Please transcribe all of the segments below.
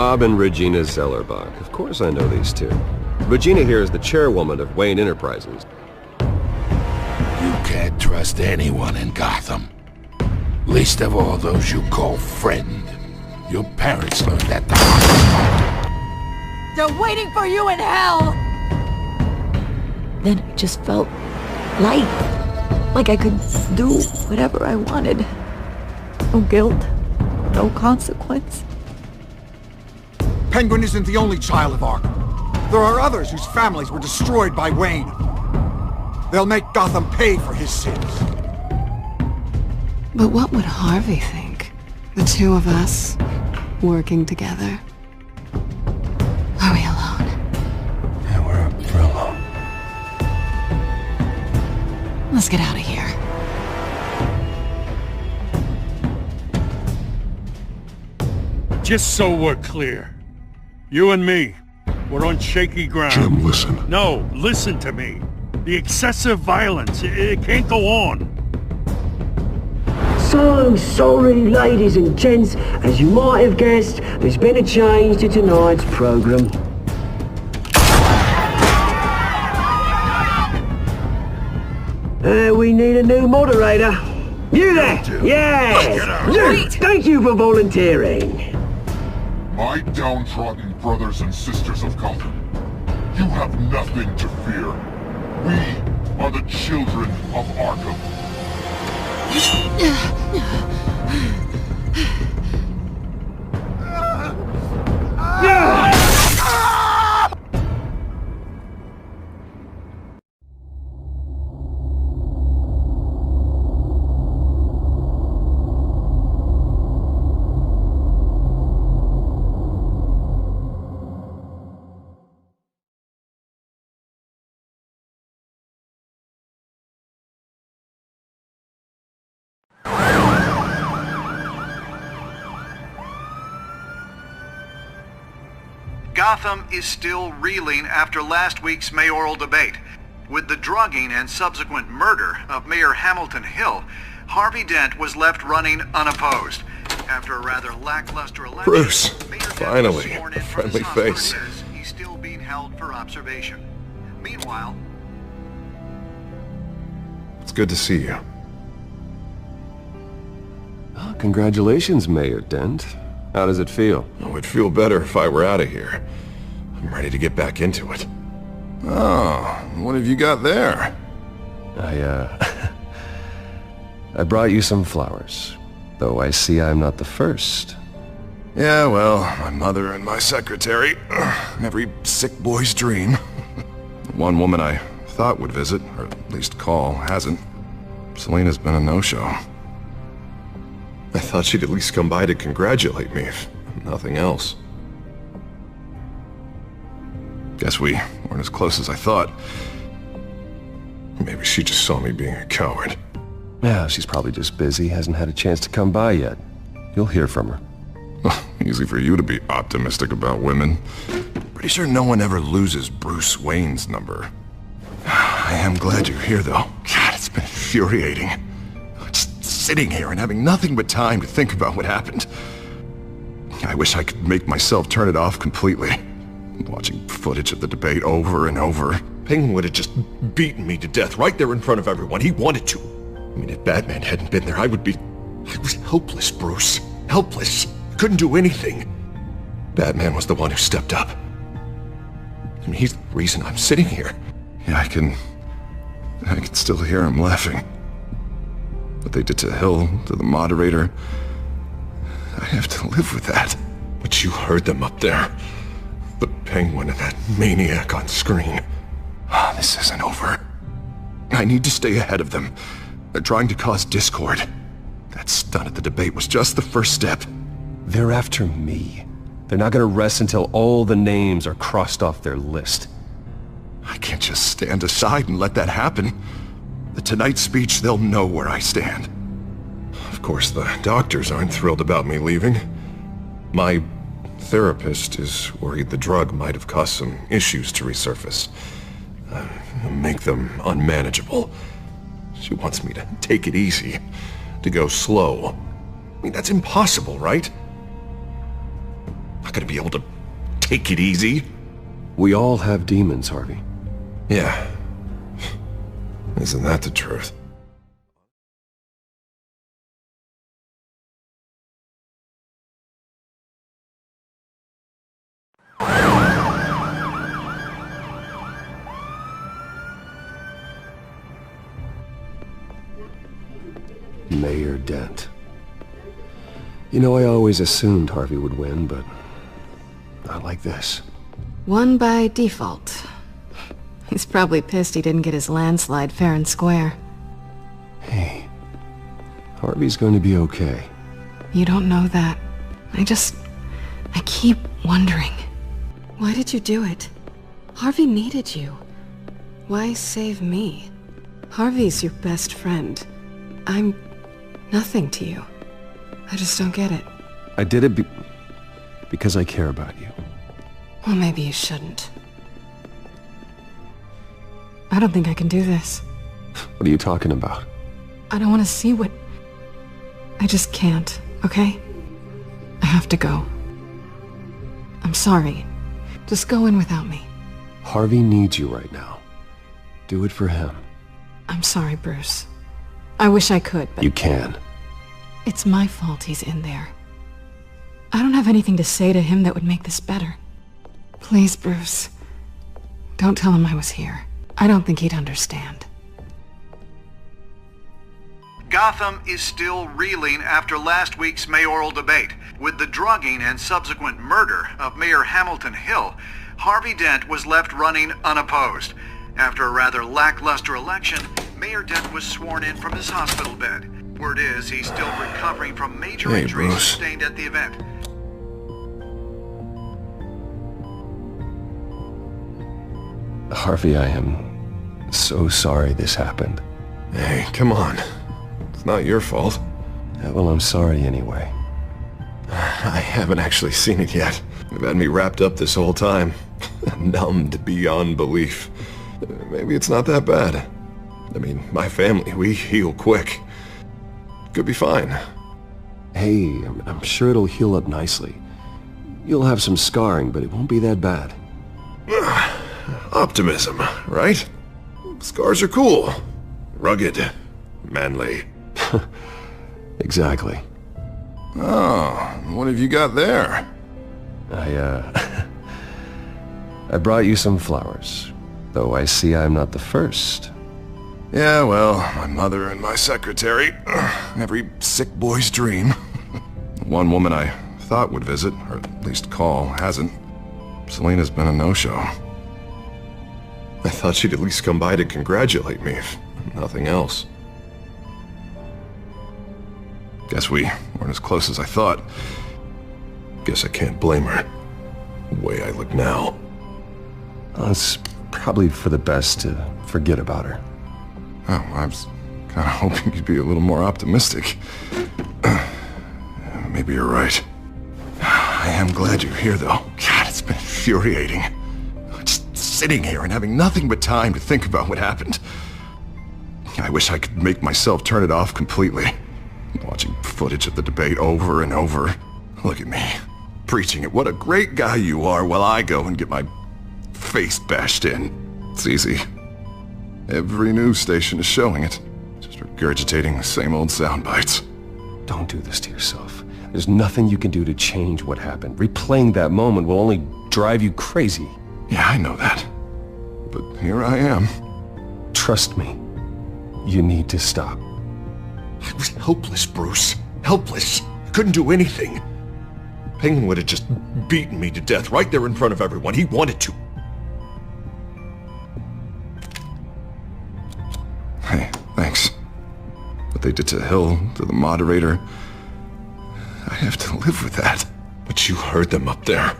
Bob and Regina Zellerbach. Of course I know these two. Regina here is the chairwoman of Wayne Enterprises. You can't trust anyone in Gotham. Least of all those you call friend. Your parents learned that the hard way. They're waiting for you in hell! Then I just felt light. Like I could do whatever I wanted. No guilt. No consequence. Penguin isn't the only child of Arkham. There are others whose families were destroyed by Wayne. They'll make Gotham pay for his sins. But what would Harvey think? The two of us, working together. Are we alone? Yeah, we're alone. Let's get out of here. Just so we're clear, you and me, we're on shaky ground. Jim, listen. No, listen to me. The excessive violence, it can't go on. So sorry, ladies and gents. As you might have guessed, there's been a change to tonight's program. We need a new moderator. You there! Yeah! Thank you for volunteering. My downtrodden brothers and sisters of Gotham, you have nothing to fear. We are the children of Arkham. Gotham is still reeling after last week's mayoral debate. With the drugging and subsequent murder of Mayor Hamilton Hill, Harvey Dent was left running unopposed. After a rather lackluster election, Bruce, Mayor Dent finally, was sworn in a for the friendly Sun face. Is. He's still being held for observation. Meanwhile, It's good to see you. Oh, congratulations, Mayor Dent. How does it feel? Oh, it'd feel better if I were out of here. I'm ready to get back into it. Oh, what have you got there? I brought you some flowers. Though I see I'm not the first. Yeah, well, my mother and my secretary. Every sick boy's dream. One woman I thought would visit, or at least call, hasn't. Selena's been a no-show. I thought she'd at least come by to congratulate me, if nothing else. Guess we weren't as close as I thought. Maybe she just saw me being a coward. Yeah, she's probably just busy, hasn't had a chance to come by yet. You'll hear from her. Easy for you to be optimistic about women. Pretty sure no one ever loses Bruce Wayne's number. I am glad you're here, though. God, it's been infuriating. Just sitting here and having nothing but time to think about what happened. I wish I could make myself turn it off completely. Watching footage of the debate over and over. Penguin would have just beaten me to death right there in front of everyone. He wanted to. I mean, if Batman hadn't been there, I was helpless, Bruce. Helpless. Couldn't do anything. Batman was the one who stepped up. I mean, he's the reason I'm sitting here. Yeah, I can still hear him laughing. What they did to Hill, to the moderator, I have to live with that. But you heard them up there. The Penguin and that maniac on screen. This isn't over. I need to stay ahead of them. They're trying to cause discord. That stunt at the debate was just the first step. They're after me. They're not gonna rest until all the names are crossed off their list. I can't just stand aside and let that happen. The Tonight speech, they'll know where I stand. Of course, the doctors aren't thrilled about me leaving. My therapist is worried the drug might have caused some issues to resurface. Make them unmanageable. She wants me to take it easy, to go slow. I mean, that's impossible, right? Look, gonna be able to take it easy. We all have demons, Harvey. Yeah. Isn't that the truth? Mayor Dent. You know, I always assumed Harvey would win, but not like this. Won by default. He's probably pissed he didn't get his landslide fair and square. Hey, Harvey's going to be okay. You don't know that. I keep wondering. Why did you do it? Harvey needed you. Why save me? Harvey's your best friend. I'm nothing to you. I just don't get it. I did it because I care about you. Well, maybe you shouldn't. I don't think I can do this. What are you talking about? I don't want to see what... I just can't, okay? I have to go. I'm sorry. Just go in without me. Harvey needs you right now. Do it for him. I'm sorry, Bruce. I wish I could, but... You can. It's my fault he's in there. I don't have anything to say to him that would make this better. Please, Bruce. Don't tell him I was here. I don't think he'd understand. Gotham is still reeling after last week's mayoral debate. With the drugging and subsequent murder of Mayor Hamilton Hill, Harvey Dent was left running unopposed. After a rather lackluster election, Mayor Dent was sworn in from his hospital bed. Word is he's still recovering from major injuries Bruce. sustained at the event. Harvey, I am so sorry this happened. Hey, come on. It's not your fault. Well, I'm sorry anyway. I haven't actually seen it yet. You've had me wrapped up this whole time. Numbed beyond belief. Maybe it's not that bad. I mean, my family, we heal quick. Could be fine. Hey, I'm sure it'll heal up nicely. You'll have some scarring, but it won't be that bad. Optimism, right? Scars are cool. Rugged. Manly. Exactly. Oh, what have you got there? I brought you some flowers. Though I see I'm not the first. Yeah, well, my mother and my secretary. Every sick boy's dream. One woman I thought would visit, or at least call, hasn't. Selena's been a no-show. I thought she'd at least come by to congratulate me, if nothing else. Guess we weren't as close as I thought. Guess I can't blame her. The way I look now. Well, it's probably for the best to forget about her. Oh, I was kind of hoping you'd be a little more optimistic. Maybe you're right. I am glad you're here, though. God, it's been infuriating. Just sitting here and having nothing but time to think about what happened. I wish I could make myself turn it off completely. Watching footage of the debate over and over. Look at me, preaching at what a great guy you are while I go and get my face bashed in. It's easy. Every news station is showing it. Just regurgitating the same old sound bites. Don't do this to yourself. There's nothing you can do to change what happened. Replaying that moment will only drive you crazy. Yeah, I know that. But here I am. Trust me. You need to stop. I was helpless, Bruce. Helpless. Couldn't do anything. Penguin would have just beaten me to death right there in front of everyone. He wanted to. Hey, thanks. What they did to Hill, to the moderator, I have to live with that. But you heard them up there.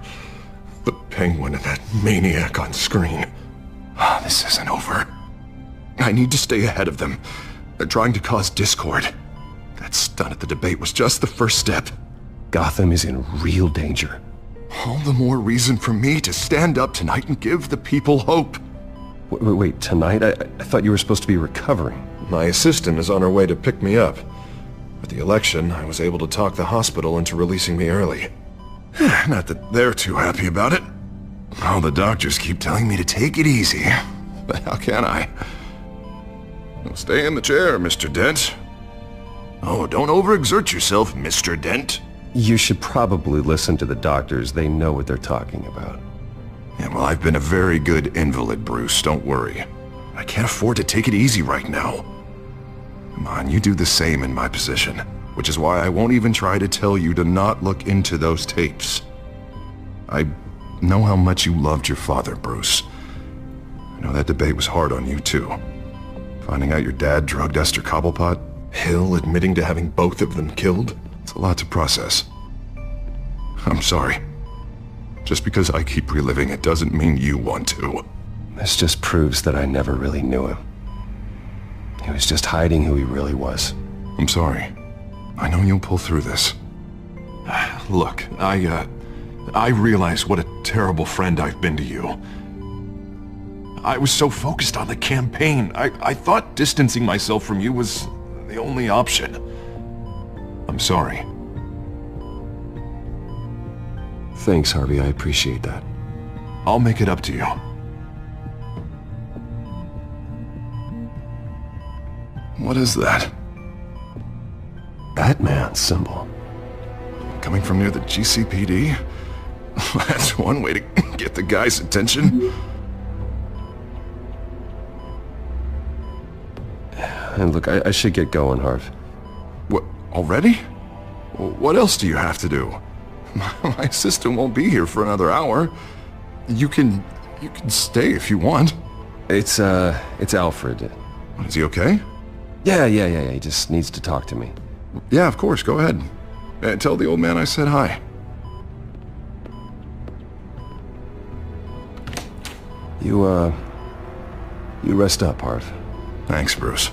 The Penguin and that maniac on screen. This isn't over. I need to stay ahead of them. They're trying to cause discord. That stunt at the debate was just the first step. Gotham is in real danger. All the more reason for me to stand up tonight and give the people hope. Wait, tonight? I thought you were supposed to be recovering. My assistant is on her way to pick me up. With the election, I was able to talk the hospital into releasing me early. Not that they're too happy about it. All the doctors keep telling me to take it easy. But how can I? Well, stay in the chair, Mr. Dent. Oh, don't overexert yourself, Mr. Dent. You should probably listen to the doctors. They know what they're talking about. Yeah, well, I've been a very good invalid, Bruce. Don't worry. I can't afford to take it easy right now. Come on, you do the same in my position. Which is why I won't even try to tell you to not look into those tapes. I know how much you loved your father, Bruce. I know that debate was hard on you, too. Finding out your dad drugged Esther Cobblepot, Hill admitting to having both of them killed. It's a lot to process. I'm sorry. Just because I keep reliving it doesn't mean you want to. This just proves that I never really knew him. He was just hiding who he really was. I'm sorry. I know you'll pull through this. Look, I realize what a terrible friend I've been to you. I was so focused on the campaign. I thought distancing myself from you was the only option. I'm sorry. Thanks, Harvey. I appreciate that. I'll make it up to you. What is that? Batman symbol. Coming from near the GCPD? That's one way to get the guy's attention. And look, I should get going, Harv. What, already? What else do you have to do? My assistant won't be here for another hour. You can stay if you want. It's Alfred. Is he okay? Yeah. He just needs to talk to me. Yeah, of course. Go ahead. Tell the old man I said hi. You rest up, Harv. Thanks, Bruce.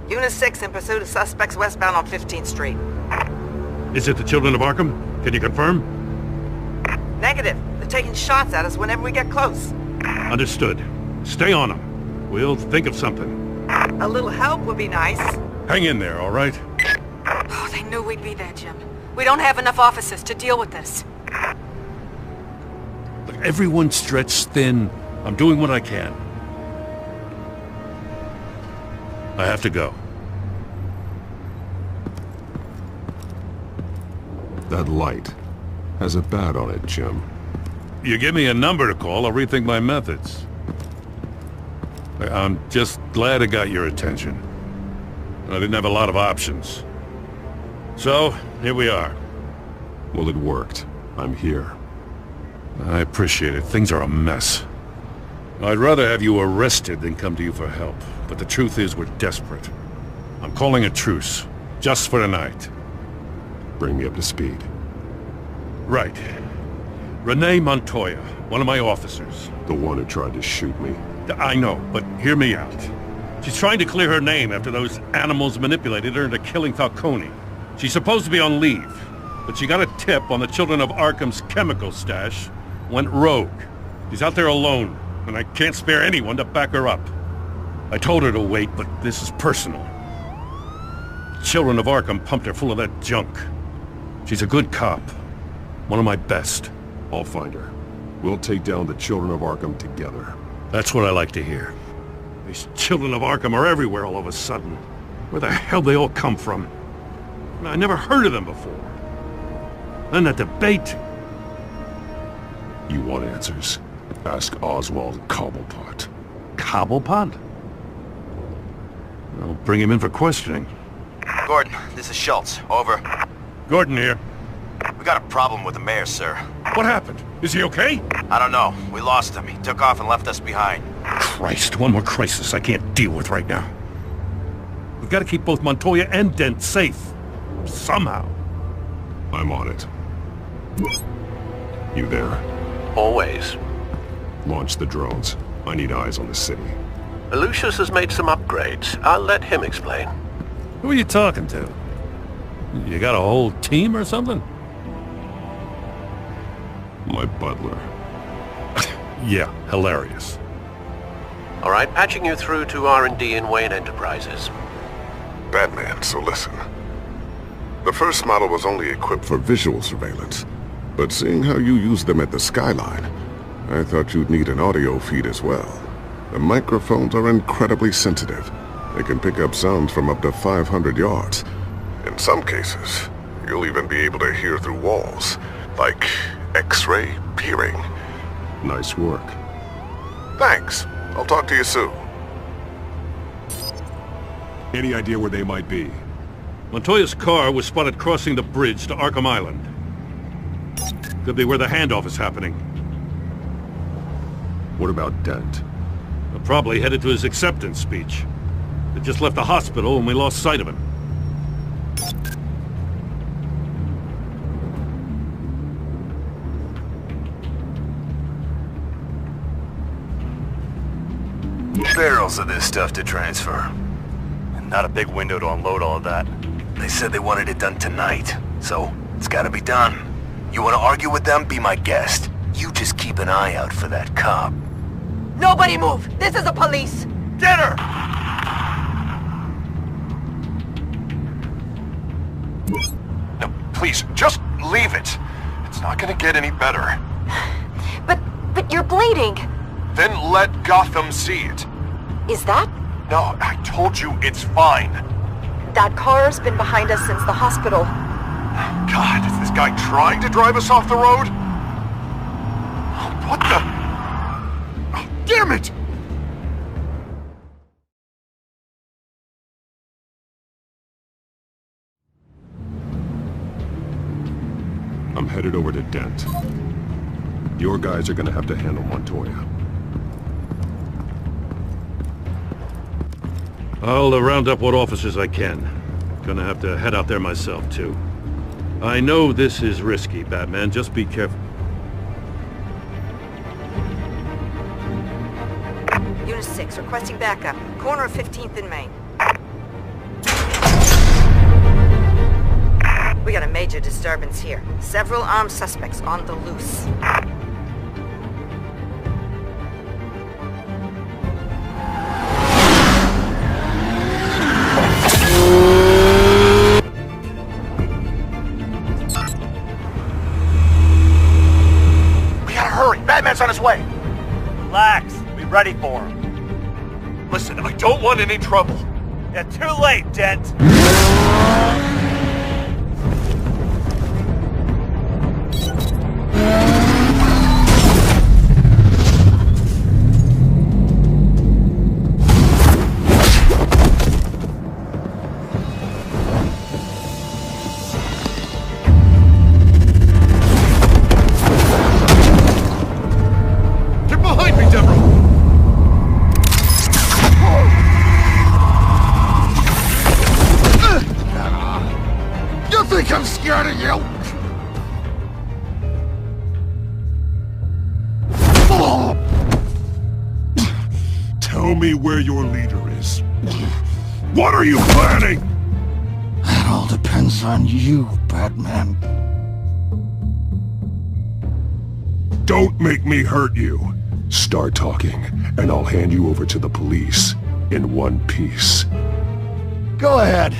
Unit 6 in pursuit of suspects westbound on 15th Street. Is it the Children of Arkham? Can you confirm? Negative. They're taking shots at us whenever we get close. Understood. Stay on them. We'll think of something. A little help would be nice. Hang in there, all right? Oh, they knew we'd be there, Jim. We don't have enough officers to deal with this. Look, everyone's stretched thin. I'm doing what I can. I have to go. That light has a bat on it, Jim. You give me a number to call, I'll rethink my methods. I'm just glad I got your attention. I didn't have a lot of options. So, here we are. Well, it worked. I'm here. I appreciate it. Things are a mess. I'd rather have you arrested than come to you for help. But the truth is, we're desperate. I'm calling a truce. Just for tonight. Bring me up to speed. Right. Renee Montoya, one of my officers. The one who tried to shoot me. I know, but hear me out. She's trying to clear her name after those animals manipulated her into killing Falcone. She's supposed to be on leave, but she got a tip on the Children of Arkham's chemical stash, went rogue. She's out there alone, and I can't spare anyone to back her up. I told her to wait, but this is personal. Children of Arkham pumped her full of that junk. She's a good cop. One of my best. I'll find her. We'll take down the Children of Arkham together. That's what I like to hear. These Children of Arkham are everywhere all of a sudden. Where the hell they all come from? I never heard of them before. Then that debate. You want answers? Ask Oswald Cobblepot. Cobblepot? I'll bring him in for questioning. Gordon, this is Schultz. Over. Gordon here. We got a problem with the mayor, sir. What happened? Is he okay? I don't know. We lost him. He took off and left us behind. Christ, one more crisis I can't deal with right now. We've got to keep both Montoya and Dent safe. Somehow. I'm on it. You there? Always. Launch the drones. I need eyes on the city. Lucius has made some upgrades. I'll let him explain. Who are you talking to? You got a whole team or something? My butler. Yeah, hilarious. All right, patching you through to R&D in Wayne Enterprises. Batman, so listen. The first model was only equipped for visual surveillance, but seeing how you use them at the skyline, I thought you'd need an audio feed as well. The microphones are incredibly sensitive. They can pick up sounds from up to 500 yards. In some cases, you'll even be able to hear through walls, like X-ray peering. Nice work. Thanks. I'll talk to you soon. Any idea where they might be? Montoya's car was spotted crossing the bridge to Arkham Island. Could be where the handoff is happening. What about Dent? They're probably headed to his acceptance speech. They just left the hospital and we lost sight of him. Barrels of this stuff to transfer. And not a big window to unload all of that. They said they wanted it done tonight, so it's gotta be done. You wanna argue with them? Be my guest. You just keep an eye out for that cop. Nobody move! This is the police! Dinner! No, please, just leave it. It's not gonna get any better. But you're bleeding. Then let Gotham see it. Is that? No, I told you it's fine. That car's been behind us since the hospital. God, is this guy trying to drive us off the road? What the? Oh, damn it! I'm headed over to Dent. Your guys are gonna have to handle Montoya. I'll round up what officers I can. Gonna have to head out there myself, too. I know this is risky, Batman. Just be careful. Unit 6, requesting backup. Corner of 15th and Main. We got a major disturbance here. Several armed suspects on the loose. Batman's on his way! Relax. Be ready for him. Listen, I don't want any trouble. Yeah, too late, Dent. I'm scared of you! Tell me where your leader is. What are you planning? That all depends on you, Batman. Don't make me hurt you. Start talking, and I'll hand you over to the police in one piece. Go ahead.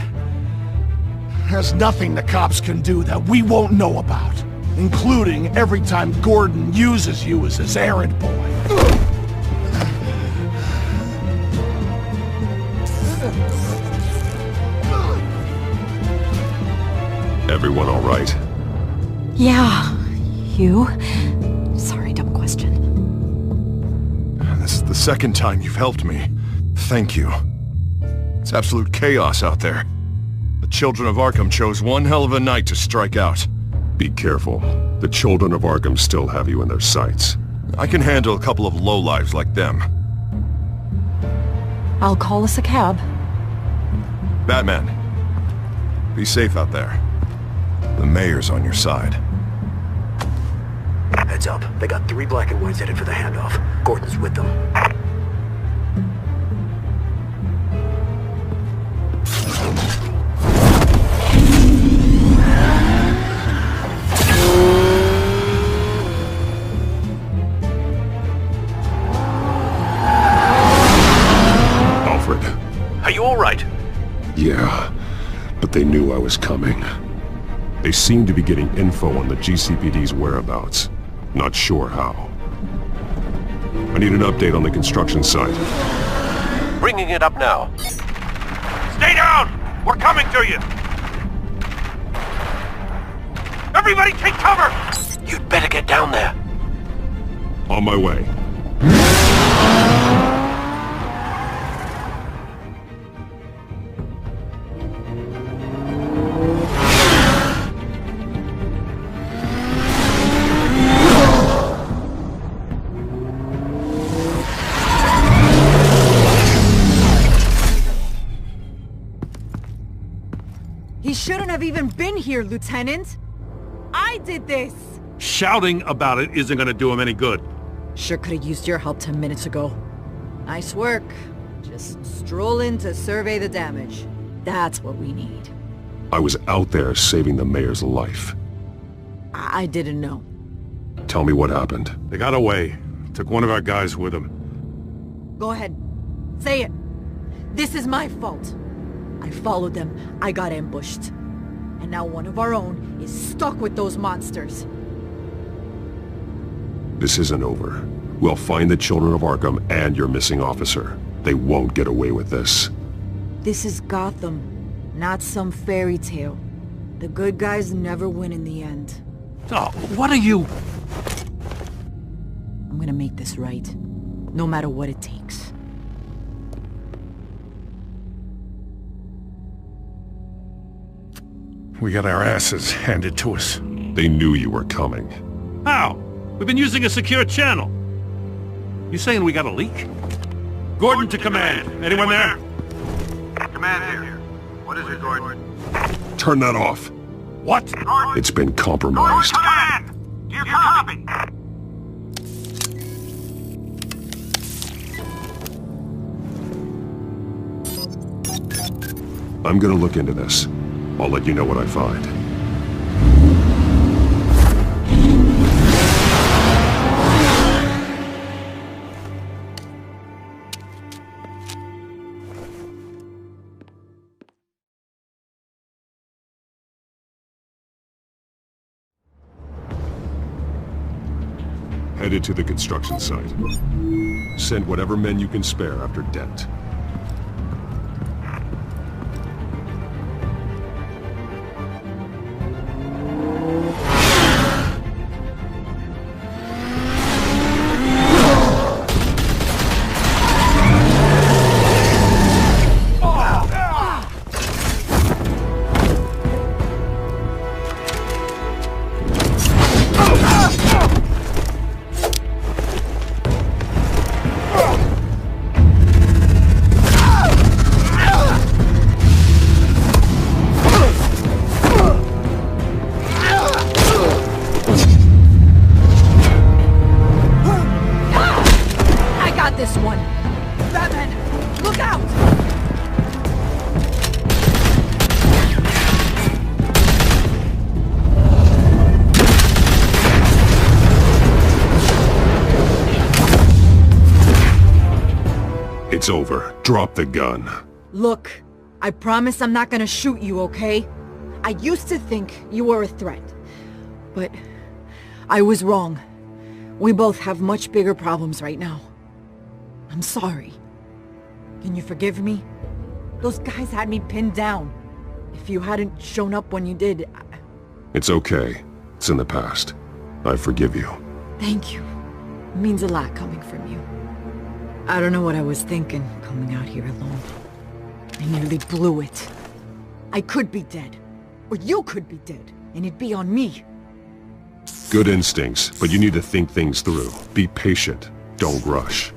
There's nothing the cops can do that we won't know about, including every time Gordon uses you as his errand boy. Everyone all right? Yeah. You? Sorry, dumb question. This is the second time you've helped me. Thank you. It's absolute chaos out there. The children of Arkham chose one hell of a night to strike out. Be careful. The children of Arkham still have you in their sights. I can handle a couple of lowlives like them. I'll call us a cab. Batman, be safe out there. The mayor's on your side. Heads up. They got 3 black and whites headed for the handoff. Gordon's with them. that they knew I was coming. They seem to be getting info on the GCPD's whereabouts. Not sure how. I need an update on the construction site. Bringing it up now. Stay down! We're coming to you! Everybody take cover! You'd better get down there. On my way. He shouldn't have even been here, Lieutenant. I did this! Shouting about it isn't gonna do him any good. Sure could have used your help 10 minutes ago. Nice work. Just stroll in to survey the damage. That's what we need. I was out there saving the mayor's life. I didn't know. Tell me what happened. They got away. Took one of our guys with them. Go ahead. Say it. This is my fault. I followed them. I got ambushed. And now one of our own is stuck with those monsters. This isn't over. We'll find the children of Arkham and your missing officer. They won't get away with this. This is Gotham, not some fairy tale. The good guys never win in the end. Oh, what are you? I'm gonna make this right, no matter what it takes. We got our asses handed to us. They knew you were coming. How? We've been using a secure channel. You saying we got a leak? Gordon to command. Anyone there? Command here. What is it, Gordon? Turn that off. What? It's been compromised. Command! Do you copy? I'm gonna look into this. I'll let you know what I find. Headed to the construction site. Send whatever men you can spare after Dent. This one. Batman, look out! It's over. Drop the gun. Look, I promise I'm not gonna shoot you, okay? I used to think you were a threat, but I was wrong. We both have much bigger problems right now. I'm sorry. Can you forgive me? Those guys had me pinned down. If you hadn't shown up when you did, It's okay. It's in the past. I forgive you. Thank you. It means a lot coming from you. I don't know what I was thinking, coming out here alone. I nearly blew it. I could be dead. Or you could be dead, and it'd be on me. Good instincts, but you need to think things through. Be patient. Don't rush.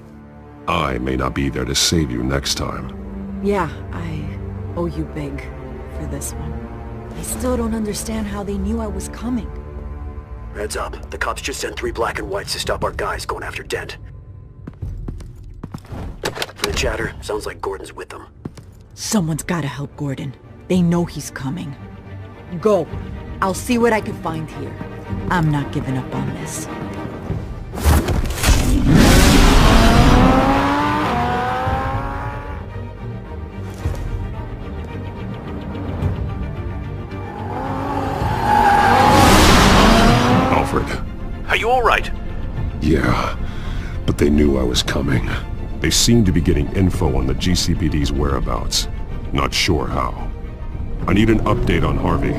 I may not be there to save you next time. Yeah, I owe you big for this one. I still don't understand how they knew I was coming. Heads up. The cops just sent 3 black and whites to stop our guys going after Dent. From the chatter, sounds like Gordon's with them. Someone's gotta help Gordon. They know he's coming. Go. I'll see what I can find here. I'm not giving up on this. right? Yeah, but they knew I was coming. They seem to be getting info on the GCPD's whereabouts. Not sure how. I need an update on Harvey.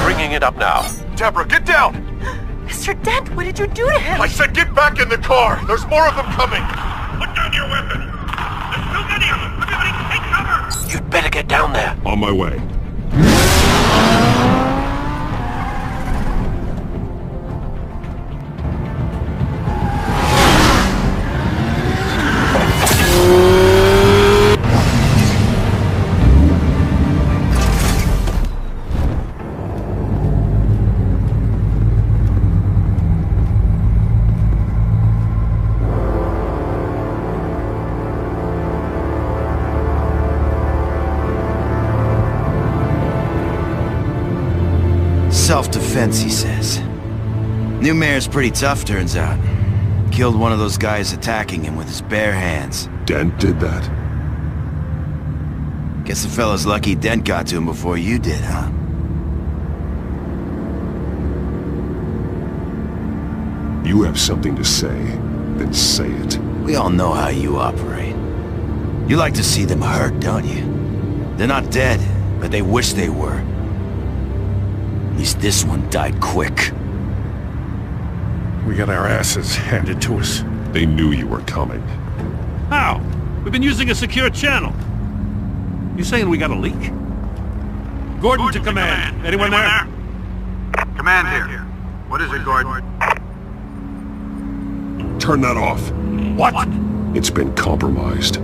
Bringing it up now. Deborah, get down! Mr. Dent, what did you do to him? I said get back in the car! There's more of them coming! Put down your weapon! There's too many of them! Everybody take cover! You'd better get down there. On my way. Self-defense, he says. New mayor's pretty tough, turns out. Killed one of those guys attacking him with his bare hands. Dent did that? Guess the fella's lucky Dent got to him before you did, huh? You have something to say, then say it. We all know how you operate. You like to see them hurt, don't you? They're not dead, but they wish they were. At least this one died quick. We got our asses handed to us. They knew you were coming. How? We've been using a secure channel. You saying we got a leak? Gordon to command. Anyone there? Command here. What is it, Gordon? Turn that off. What? It's been compromised.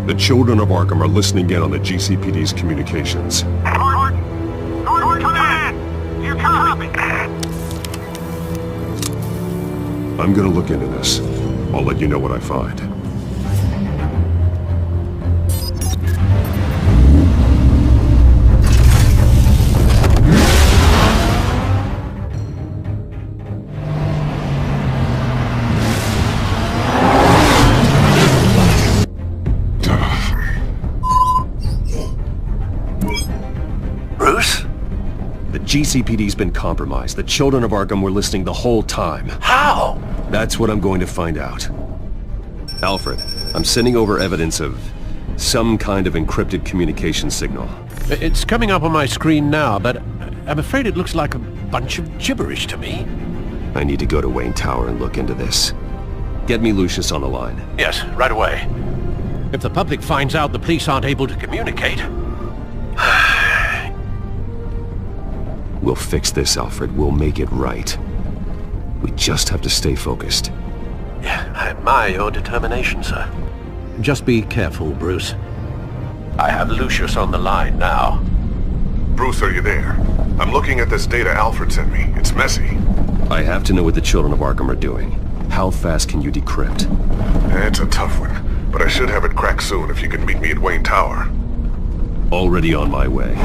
The children of Arkham are listening in on the GCPD's communications. Gordon, command! You copy? I'm gonna look into this. I'll let you know what I find. Bruce? The GCPD's been compromised. The children of Arkham were listening the whole time. How? That's what I'm going to find out. Alfred, I'm sending over evidence of some kind of encrypted communication signal. It's coming up on my screen now, but I'm afraid it looks like a bunch of gibberish to me. I need to go to Wayne Tower and look into this. Get me Lucius on the line. Yes, right away. If the public finds out the police aren't able to communicate... We'll fix this, Alfred. We'll make it right. We just have to stay focused. Yeah, I admire your determination, sir. Just be careful, Bruce. I have Lucius on the line now. Bruce, are you there? I'm looking at this data Alfred sent me. It's messy. I have to know what the children of Arkham are doing. How fast can you decrypt? It's a tough one, but I should have it cracked soon if you can meet me at Wayne Tower. Already on my way.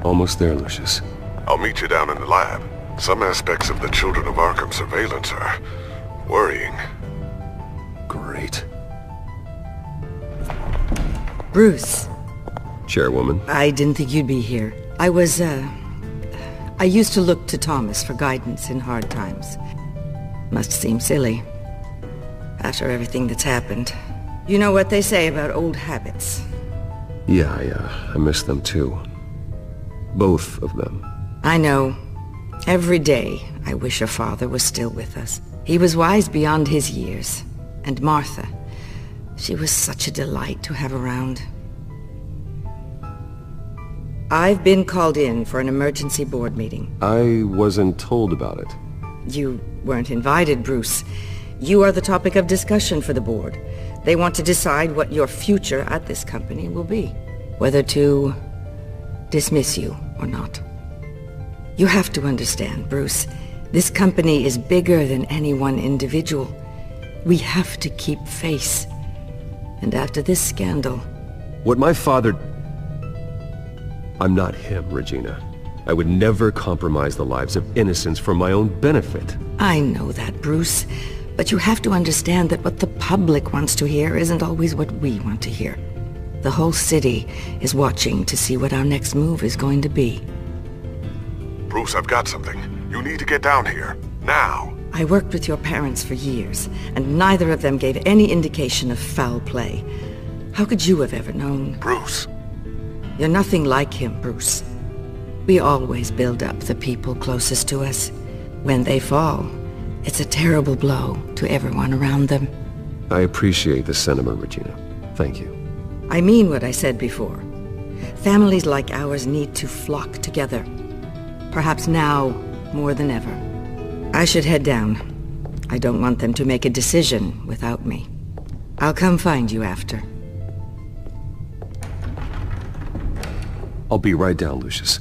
Almost there, Lucius. I'll meet you down in the lab. Some aspects of the Children of Arkham surveillance are worrying. Great. Bruce. Chairwoman. I didn't think you'd be here. I used to look to Thomas for guidance in hard times. Must seem silly. After everything that's happened. You know what they say about old habits. Yeah, I miss them too. Both of them. I know. Every day, I wish your father was still with us. He was wise beyond his years. And Martha, she was such a delight to have around. I've been called in for an emergency board meeting. I wasn't told about it. You weren't invited, Bruce. You are the topic of discussion for the board. They want to decide what your future at this company will be. Whether to dismiss you or not. You have to understand, Bruce. This company is bigger than any one individual. We have to keep face. And after this scandal... What my father... I'm not him, Regina. I would never compromise the lives of innocents for my own benefit. I know that, Bruce. But you have to understand that what the public wants to hear isn't always what we want to hear. The whole city is watching to see what our next move is going to be. Bruce, I've got something. You need to get down here. Now. I worked with your parents for years, and neither of them gave any indication of foul play. How could you have ever known? Bruce. You're nothing like him, Bruce. We always build up the people closest to us. When they fall, it's a terrible blow to everyone around them. I appreciate the sentiment, Regina. Thank you. I mean what I said before. Families like ours need to flock together. Perhaps now more than ever. I should head down. I don't want them to make a decision without me. I'll come find you after. I'll be right down, Lucius.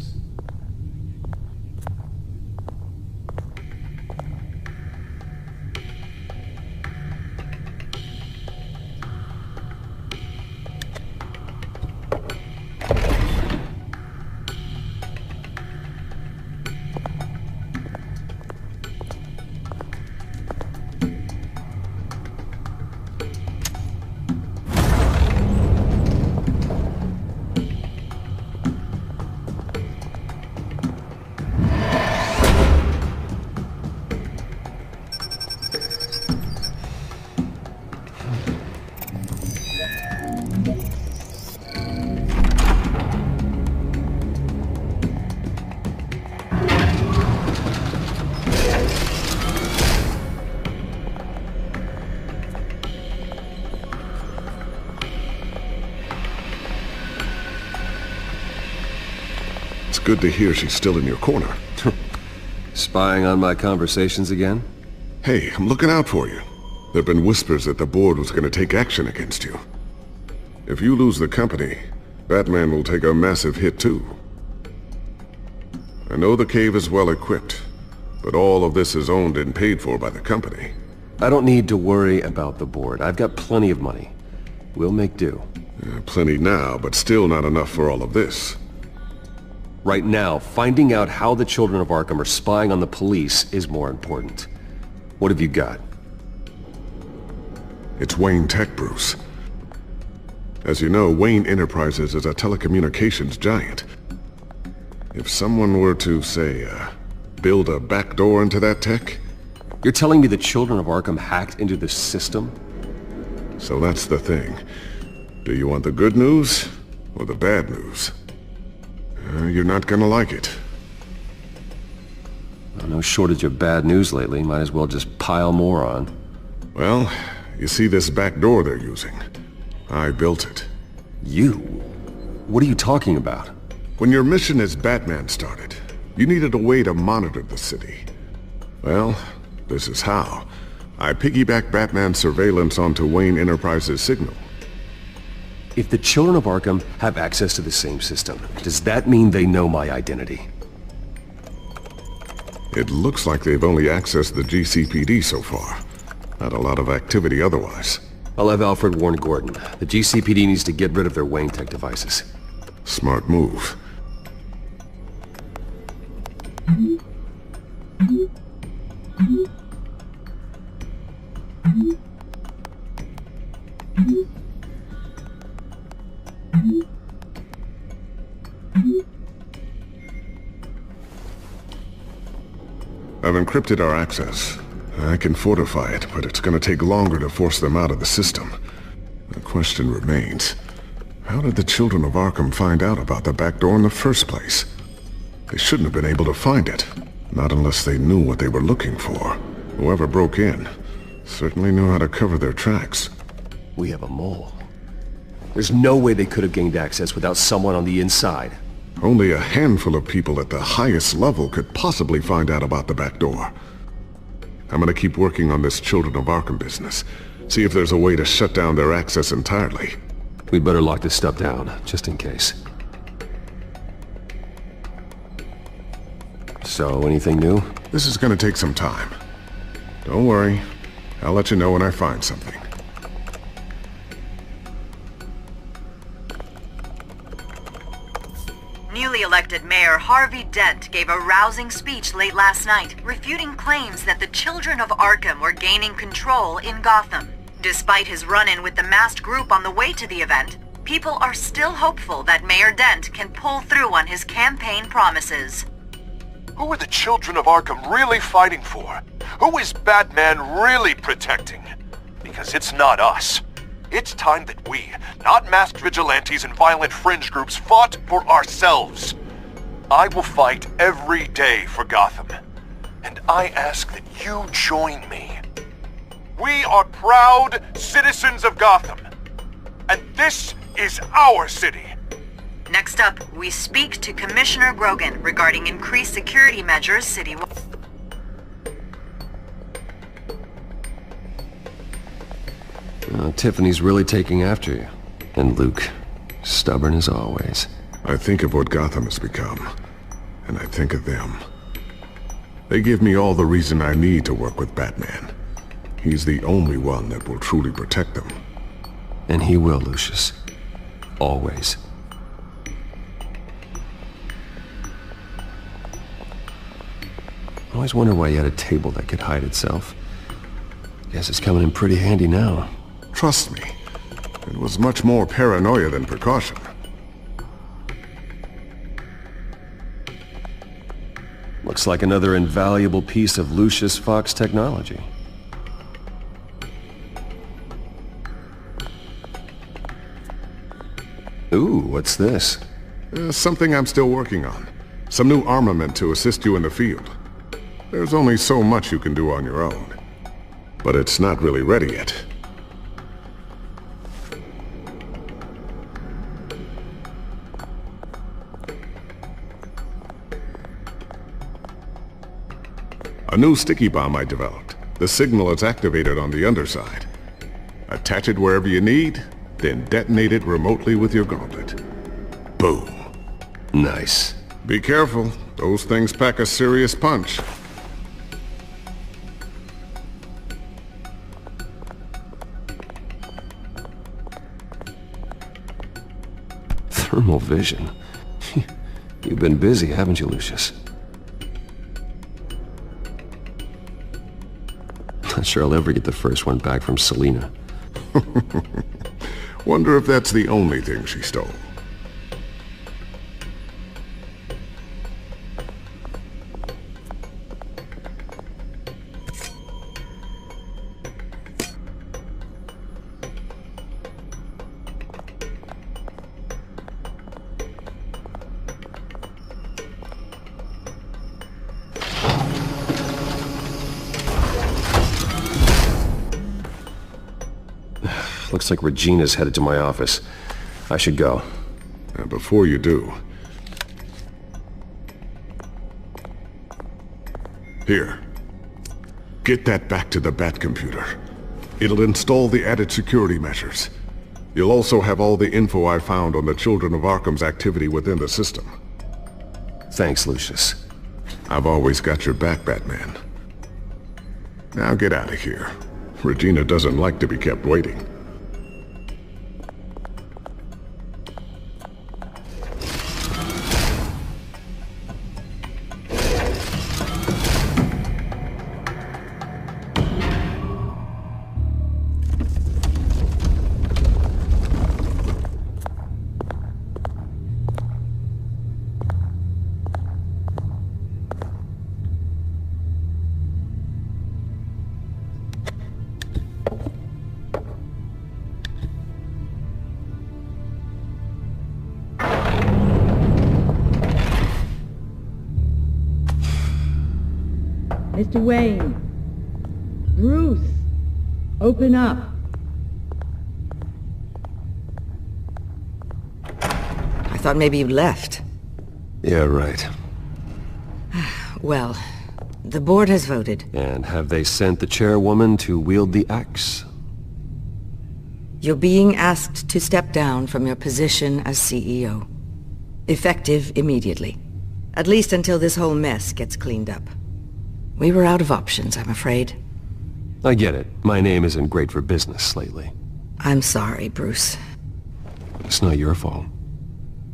Good to hear she's still in your corner. Spying on my conversations again? Hey, I'm looking out for you. There've been whispers that the board was gonna take action against you. If you lose the company, Batman will take a massive hit too. I know the cave is well equipped, but all of this is owned and paid for by the company. I don't need to worry about the board. I've got plenty of money. We'll make do. Plenty now, but still not enough for all of this. Right now, finding out how the children of Arkham are spying on the police is more important. What have you got? It's Wayne Tech, Bruce. As you know, Wayne Enterprises is a telecommunications giant. If someone were to, say, build a backdoor into that tech... You're telling me the children of Arkham hacked into the system? So that's the thing. Do you want the good news or the bad news? You're not gonna like it. Well, no shortage of bad news lately. Might as well just pile more on. Well, you see this back door they're using? I built it. You? What are you talking about? When your mission as Batman started, you needed a way to monitor the city. Well, this is how. I piggybacked Batman's surveillance onto Wayne Enterprises' signal. If the children of Arkham have access to the same system, does that mean they know my identity? It looks like they've only accessed the GCPD so far. Not a lot of activity otherwise. I'll have Alfred warn Gordon. The GCPD needs to get rid of their Wayne Tech devices. Smart move. I've encrypted our access. I can fortify it, but it's gonna take longer to force them out of the system. The question remains, how did the children of Arkham find out about the back door in the first place? They shouldn't have been able to find it. Not unless they knew what they were looking for. Whoever broke in certainly knew how to cover their tracks. We have a mole. There's no way they could have gained access without someone on the inside. Only a handful of people at the highest level could possibly find out about the back door. I'm gonna keep working on this Children of Arkham business. See if there's a way to shut down their access entirely. We'd better lock this stuff down, just in case. So, anything new? This is gonna take some time. Don't worry. I'll let you know when I find something. Newly elected Mayor Harvey Dent gave a rousing speech late last night, refuting claims that the children of Arkham were gaining control in Gotham. Despite his run-in with the masked group on the way to the event, people are still hopeful that Mayor Dent can pull through on his campaign promises. Who are the children of Arkham really fighting for? Who is Batman really protecting? Because it's not us. It's time that we, not masked vigilantes and violent fringe groups, fought for ourselves. I will fight every day for Gotham. And I ask that you join me. We are proud citizens of Gotham. And this is our city. Next up, we speak to Commissioner Grogan regarding increased security measures citywide. Tiffany's really taking after you. And Luke, stubborn as always. I think of what Gotham has become, and I think of them. They give me all the reason I need to work with Batman. He's the only one that will truly protect them. And he will, Lucius. Always. I always wonder why you had a table that could hide itself. Guess it's coming in pretty handy now. Trust me, it was much more paranoia than precaution. Looks like another invaluable piece of Lucius Fox technology. Ooh, what's this? Something I'm still working on. Some new armament to assist you in the field. There's only so much you can do on your own. But it's not really ready yet. A new sticky bomb I developed. The signal is activated on the underside. Attach it wherever you need, then detonate it remotely with your gauntlet. Boom. Nice. Be careful. Those things pack a serious punch. Thermal vision. You've been busy, haven't you, Lucius? Not sure I'll ever get the first one back from Selina. Wonder if that's the only thing she stole. Looks like Regina's headed to my office. I should go. And before you do... Here. Get that back to the Bat computer. It'll install the added security measures. You'll also have all the info I found on the Children of Arkham's activity within the system. Thanks, Lucius. I've always got your back, Batman. Now get out of here. Regina doesn't like to be kept waiting. Mr. Wayne. Bruce. Open up. I thought maybe you left. Yeah, right. Well, the board has voted. And have they sent the chairwoman to wield the axe? You're being asked to step down from your position as CEO. Effective immediately. At least until this whole mess gets cleaned up. We were out of options, I'm afraid. I get it. My name isn't great for business lately. I'm sorry, Bruce. It's not your fault.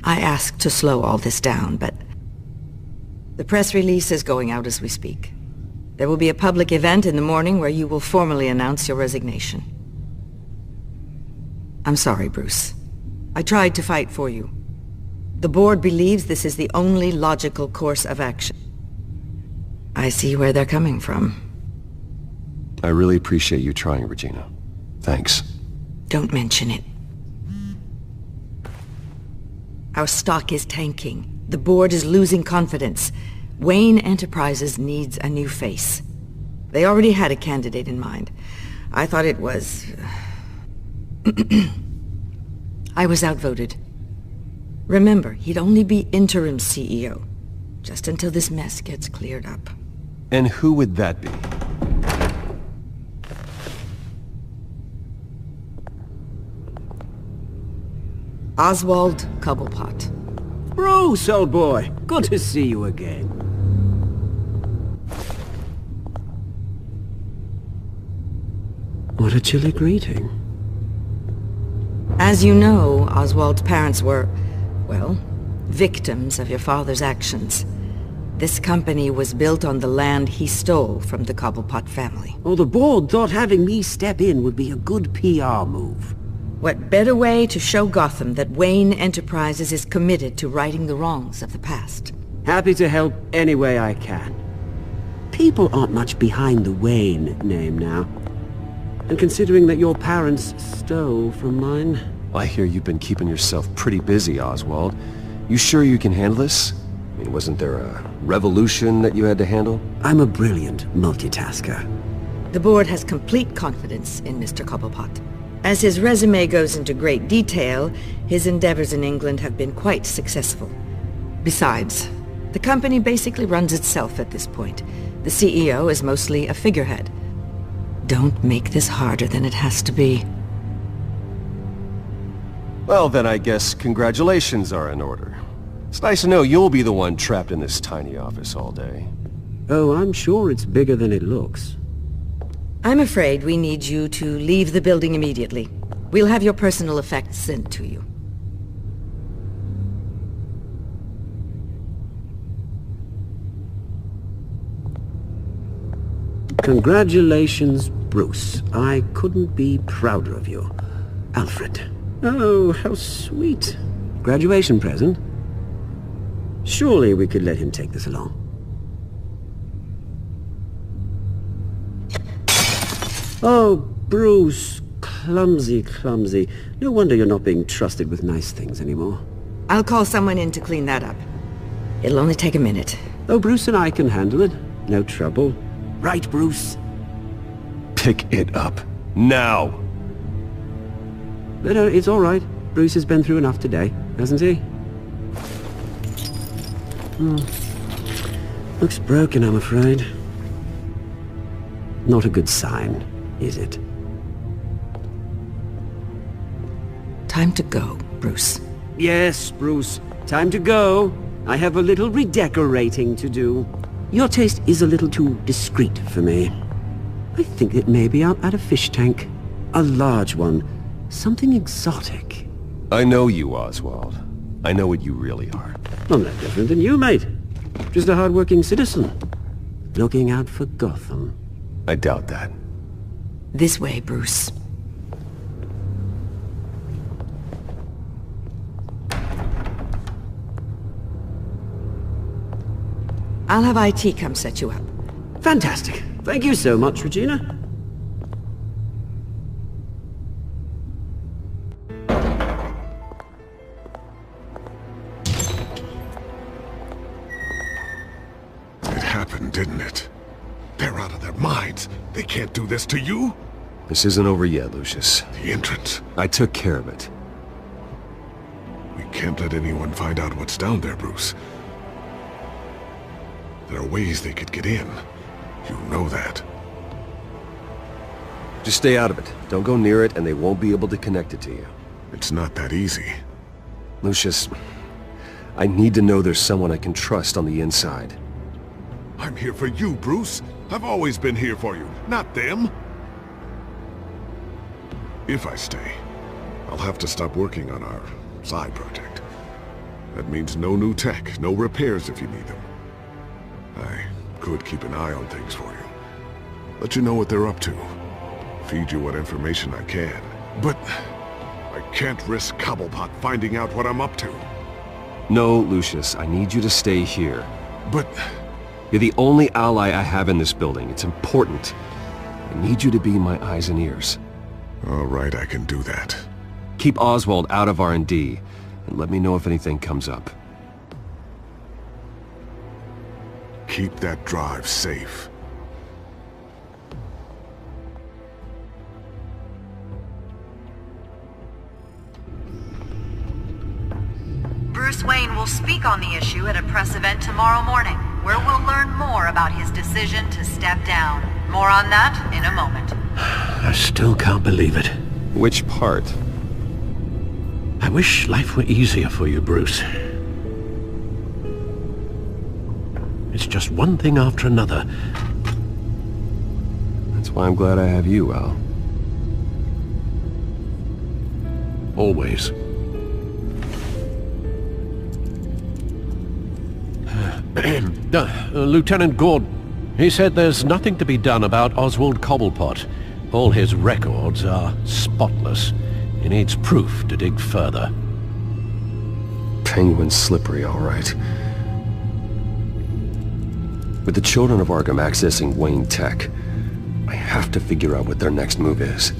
I asked to slow all this down, but... The press release is going out as we speak. There will be a public event in the morning where you will formally announce your resignation. I'm sorry, Bruce. I tried to fight for you. The board believes this is the only logical course of action. I see where they're coming from. I really appreciate you trying, Regina. Thanks. Don't mention it. Our stock is tanking. The board is losing confidence. Wayne Enterprises needs a new face. They already had a candidate in mind. I thought it was... I was outvoted. Remember, he'd only be interim CEO, just until this mess gets cleared up. And who would that be? Oswald Cobblepot. Bruce, old boy. Good to see you again. What a chilly greeting. As you know, Oswald's parents were, well, victims of your father's actions. This company was built on the land he stole from the Cobblepot family. Oh, the board thought having me step in would be a good PR move. What better way to show Gotham that Wayne Enterprises is committed to righting the wrongs of the past? Happy to help any way I can. People aren't much behind the Wayne name now. And considering that your parents stole from mine... I hear you've been keeping yourself pretty busy, Oswald. You sure you can handle this? I mean, wasn't there a revolution that you had to handle? I'm a brilliant multitasker. The board has complete confidence in Mr. Cobblepot. As his resume goes into great detail, his endeavors in England have been quite successful. Besides, the company basically runs itself at this point. The CEO is mostly a figurehead. Don't make this harder than it has to be. Well, then I guess congratulations are in order. It's nice to know you'll be the one trapped in this tiny office all day. Oh, I'm sure it's bigger than it looks. I'm afraid we need you to leave the building immediately. We'll have your personal effects sent to you. Congratulations, Bruce. I couldn't be prouder of you. Alfred. Oh, how sweet. Graduation present? Surely we could let him take this along. Oh, Bruce. Clumsy, clumsy. No wonder you're not being trusted with nice things anymore. I'll call someone in to clean that up. It'll only take a minute. Oh, Bruce and I can handle it. No trouble. Right, Bruce? Pick it up. Now! No, it's all right. Bruce has been through enough today, hasn't he? Looks broken, I'm afraid. Not a good sign, is it? Time to go, Bruce. Yes, Bruce. Time to go. I have a little redecorating to do. Your taste is a little too discreet for me. I think that maybe I'll add a fish tank. A large one. Something exotic. I know you, Oswald. I know what you really are. I'm no different than you, mate. Just a hard-working citizen. Looking out for Gotham. I doubt that. This way, Bruce. I'll have IT come set you up. Fantastic. Thank you so much, Regina. It happened, didn't it? They're out of their minds. They can't do this to you? This isn't over yet, Lucius. The entrance. I took care of it. We can't let anyone find out what's down there, Bruce. There are ways they could get in. You know that. Just stay out of it. Don't go near it, and they won't be able to connect it to you. It's not that easy. Lucius, I need to know there's someone I can trust on the inside. I'm here for you, Bruce. I've always been here for you, not them. If I stay, I'll have to stop working on our side project. That means no new tech, no repairs if you need them. I could keep an eye on things for you. Let you know what they're up to. Feed you what information I can. But I can't risk Cobblepot finding out what I'm up to. No, Lucius, I need you to stay here. But... You're the only ally I have in this building. It's important. I need you to be my eyes and ears. All right, I can do that. Keep Oswald out of R&D, and let me know if anything comes up. Keep that drive safe. Bruce Wayne will speak on the issue at a press event tomorrow morning, where we'll learn more about his decision to step down. More on that in a moment. I still can't believe it. Which part? I wish life were easier for you, Bruce. It's just one thing after another. That's why I'm glad I have you, Al. Always. Lieutenant Gord, he said there's nothing to be done about Oswald Cobblepot. All his records are spotless. He needs proof to dig further. Penguin's slippery, all right. With the children of Arkham accessing Wayne Tech, I have to figure out what their next move is.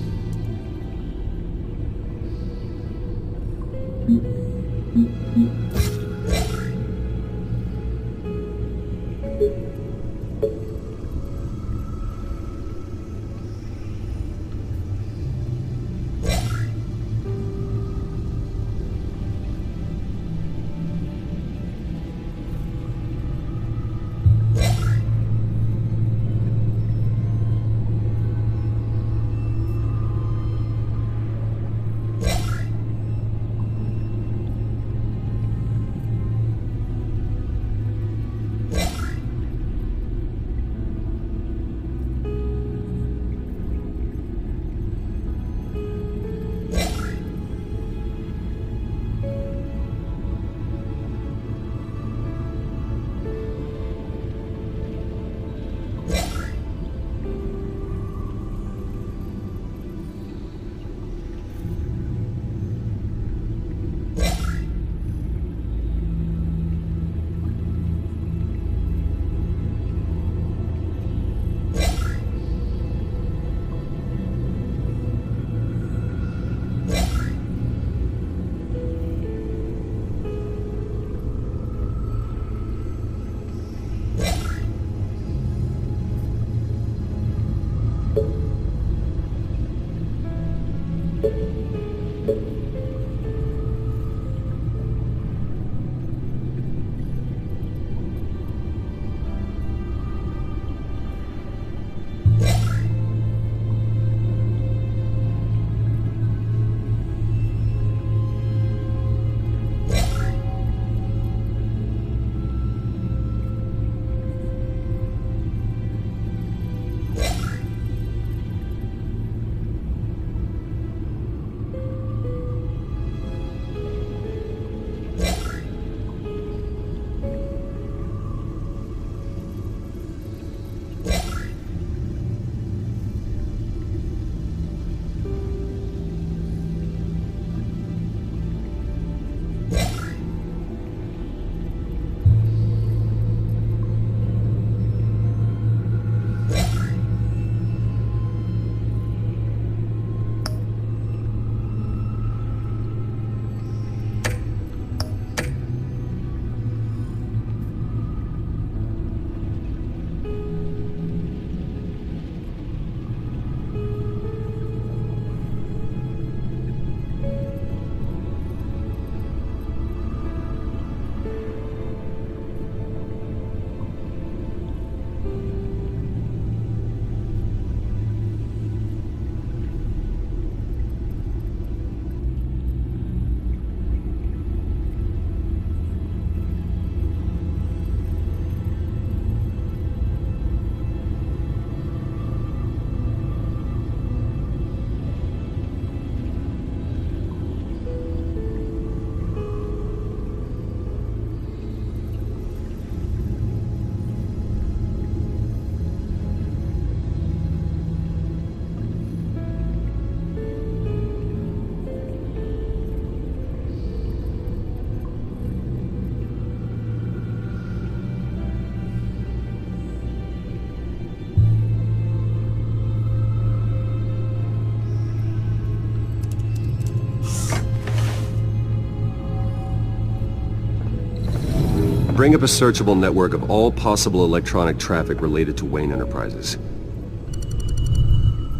Bring up a searchable network of all possible electronic traffic related to Wayne Enterprises.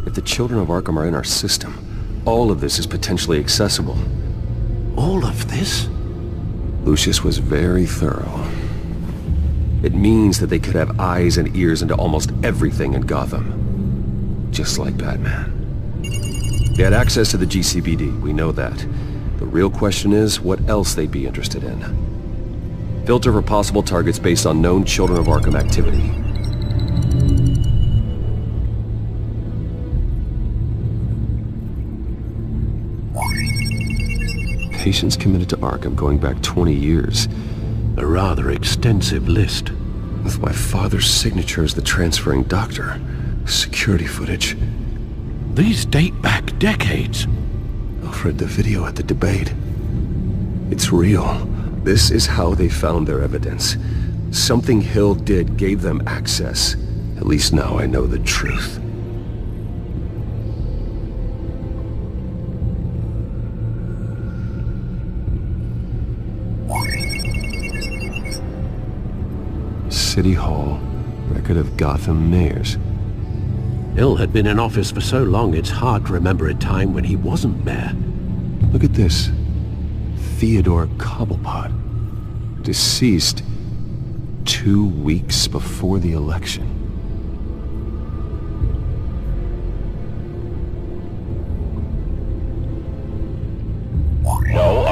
If the children of Arkham are in our system, all of this is potentially accessible. All of this? Lucius was very thorough. It means that they could have eyes and ears into almost everything in Gotham. Just like Batman. They had access to the GCPD, we know that. The real question is, what else they'd be interested in. Filter for possible targets based on known Children of Arkham activity. Patients committed to Arkham going back 20 years. A rather extensive list. With my father's signature as the transferring doctor. Security footage. These date back decades. Alfred, the video at the debate. It's real. This is how they found their evidence. Something Hill did gave them access. At least now I know the truth. City Hall. Record of Gotham mayors. Hill had been in office for so long it's hard to remember a time when he wasn't mayor. Look at this. Theodore Cobblepot. Deceased 2 weeks before the election. No,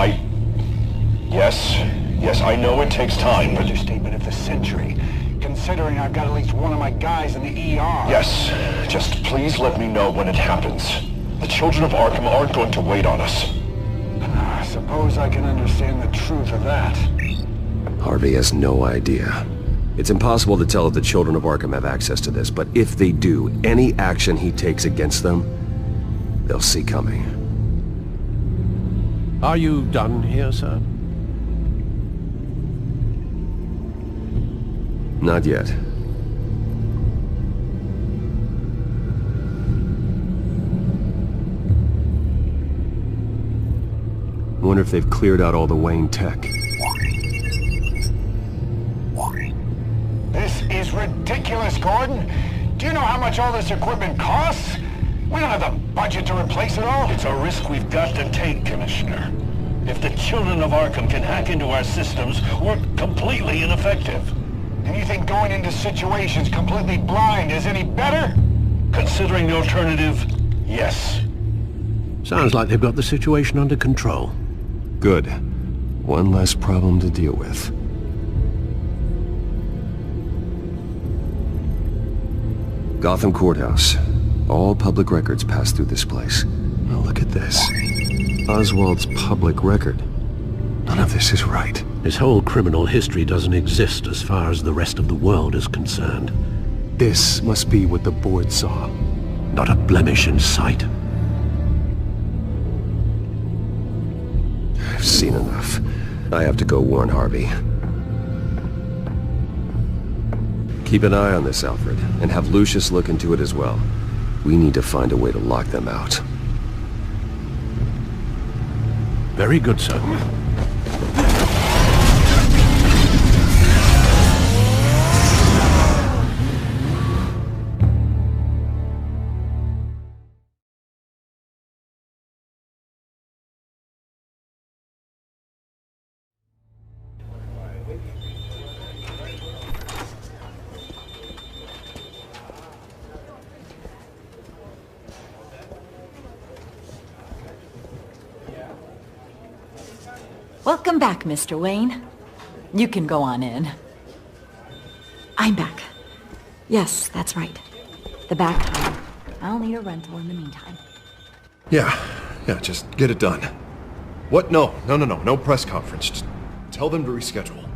Yes, I know it takes time, but... Understatement of the century, considering I've got at least one of my guys in the ER. Yes, just please let me know when it happens. The children of Arkham aren't going to wait on us. I suppose I can understand the truth of that. Harvey has no idea. It's impossible to tell if the children of Arkham have access to this, but if they do, any action he takes against them, they'll see coming. Are you done here, sir? Not yet. I wonder if they've cleared out all the Wayne tech. This is ridiculous, Gordon. Do you know how much all this equipment costs? We don't have the budget to replace it all. It's a risk we've got to take, Commissioner. If the children of Arkham can hack into our systems, we're completely ineffective. And you think going into situations completely blind is any better? Considering the alternative, yes. Sounds like they've got the situation under control. Good. One less problem to deal with. Gotham Courthouse. All public records pass through this place. Now look at this. Oswald's public record. None of this is right. His whole criminal history doesn't exist as far as the rest of the world is concerned. This must be what the board saw. Not a blemish in sight. I've seen enough. I have to go warn Harvey. Keep an eye on this, Alfred, and have Lucius look into it as well. We need to find a way to lock them out. Very good, sir. Welcome back, Mr. Wayne. You can go on in. I'm back. Yes, that's right. The back home. I'll need a rental in the meantime. Yeah, just get it done. What? No press conference. Just tell them to reschedule.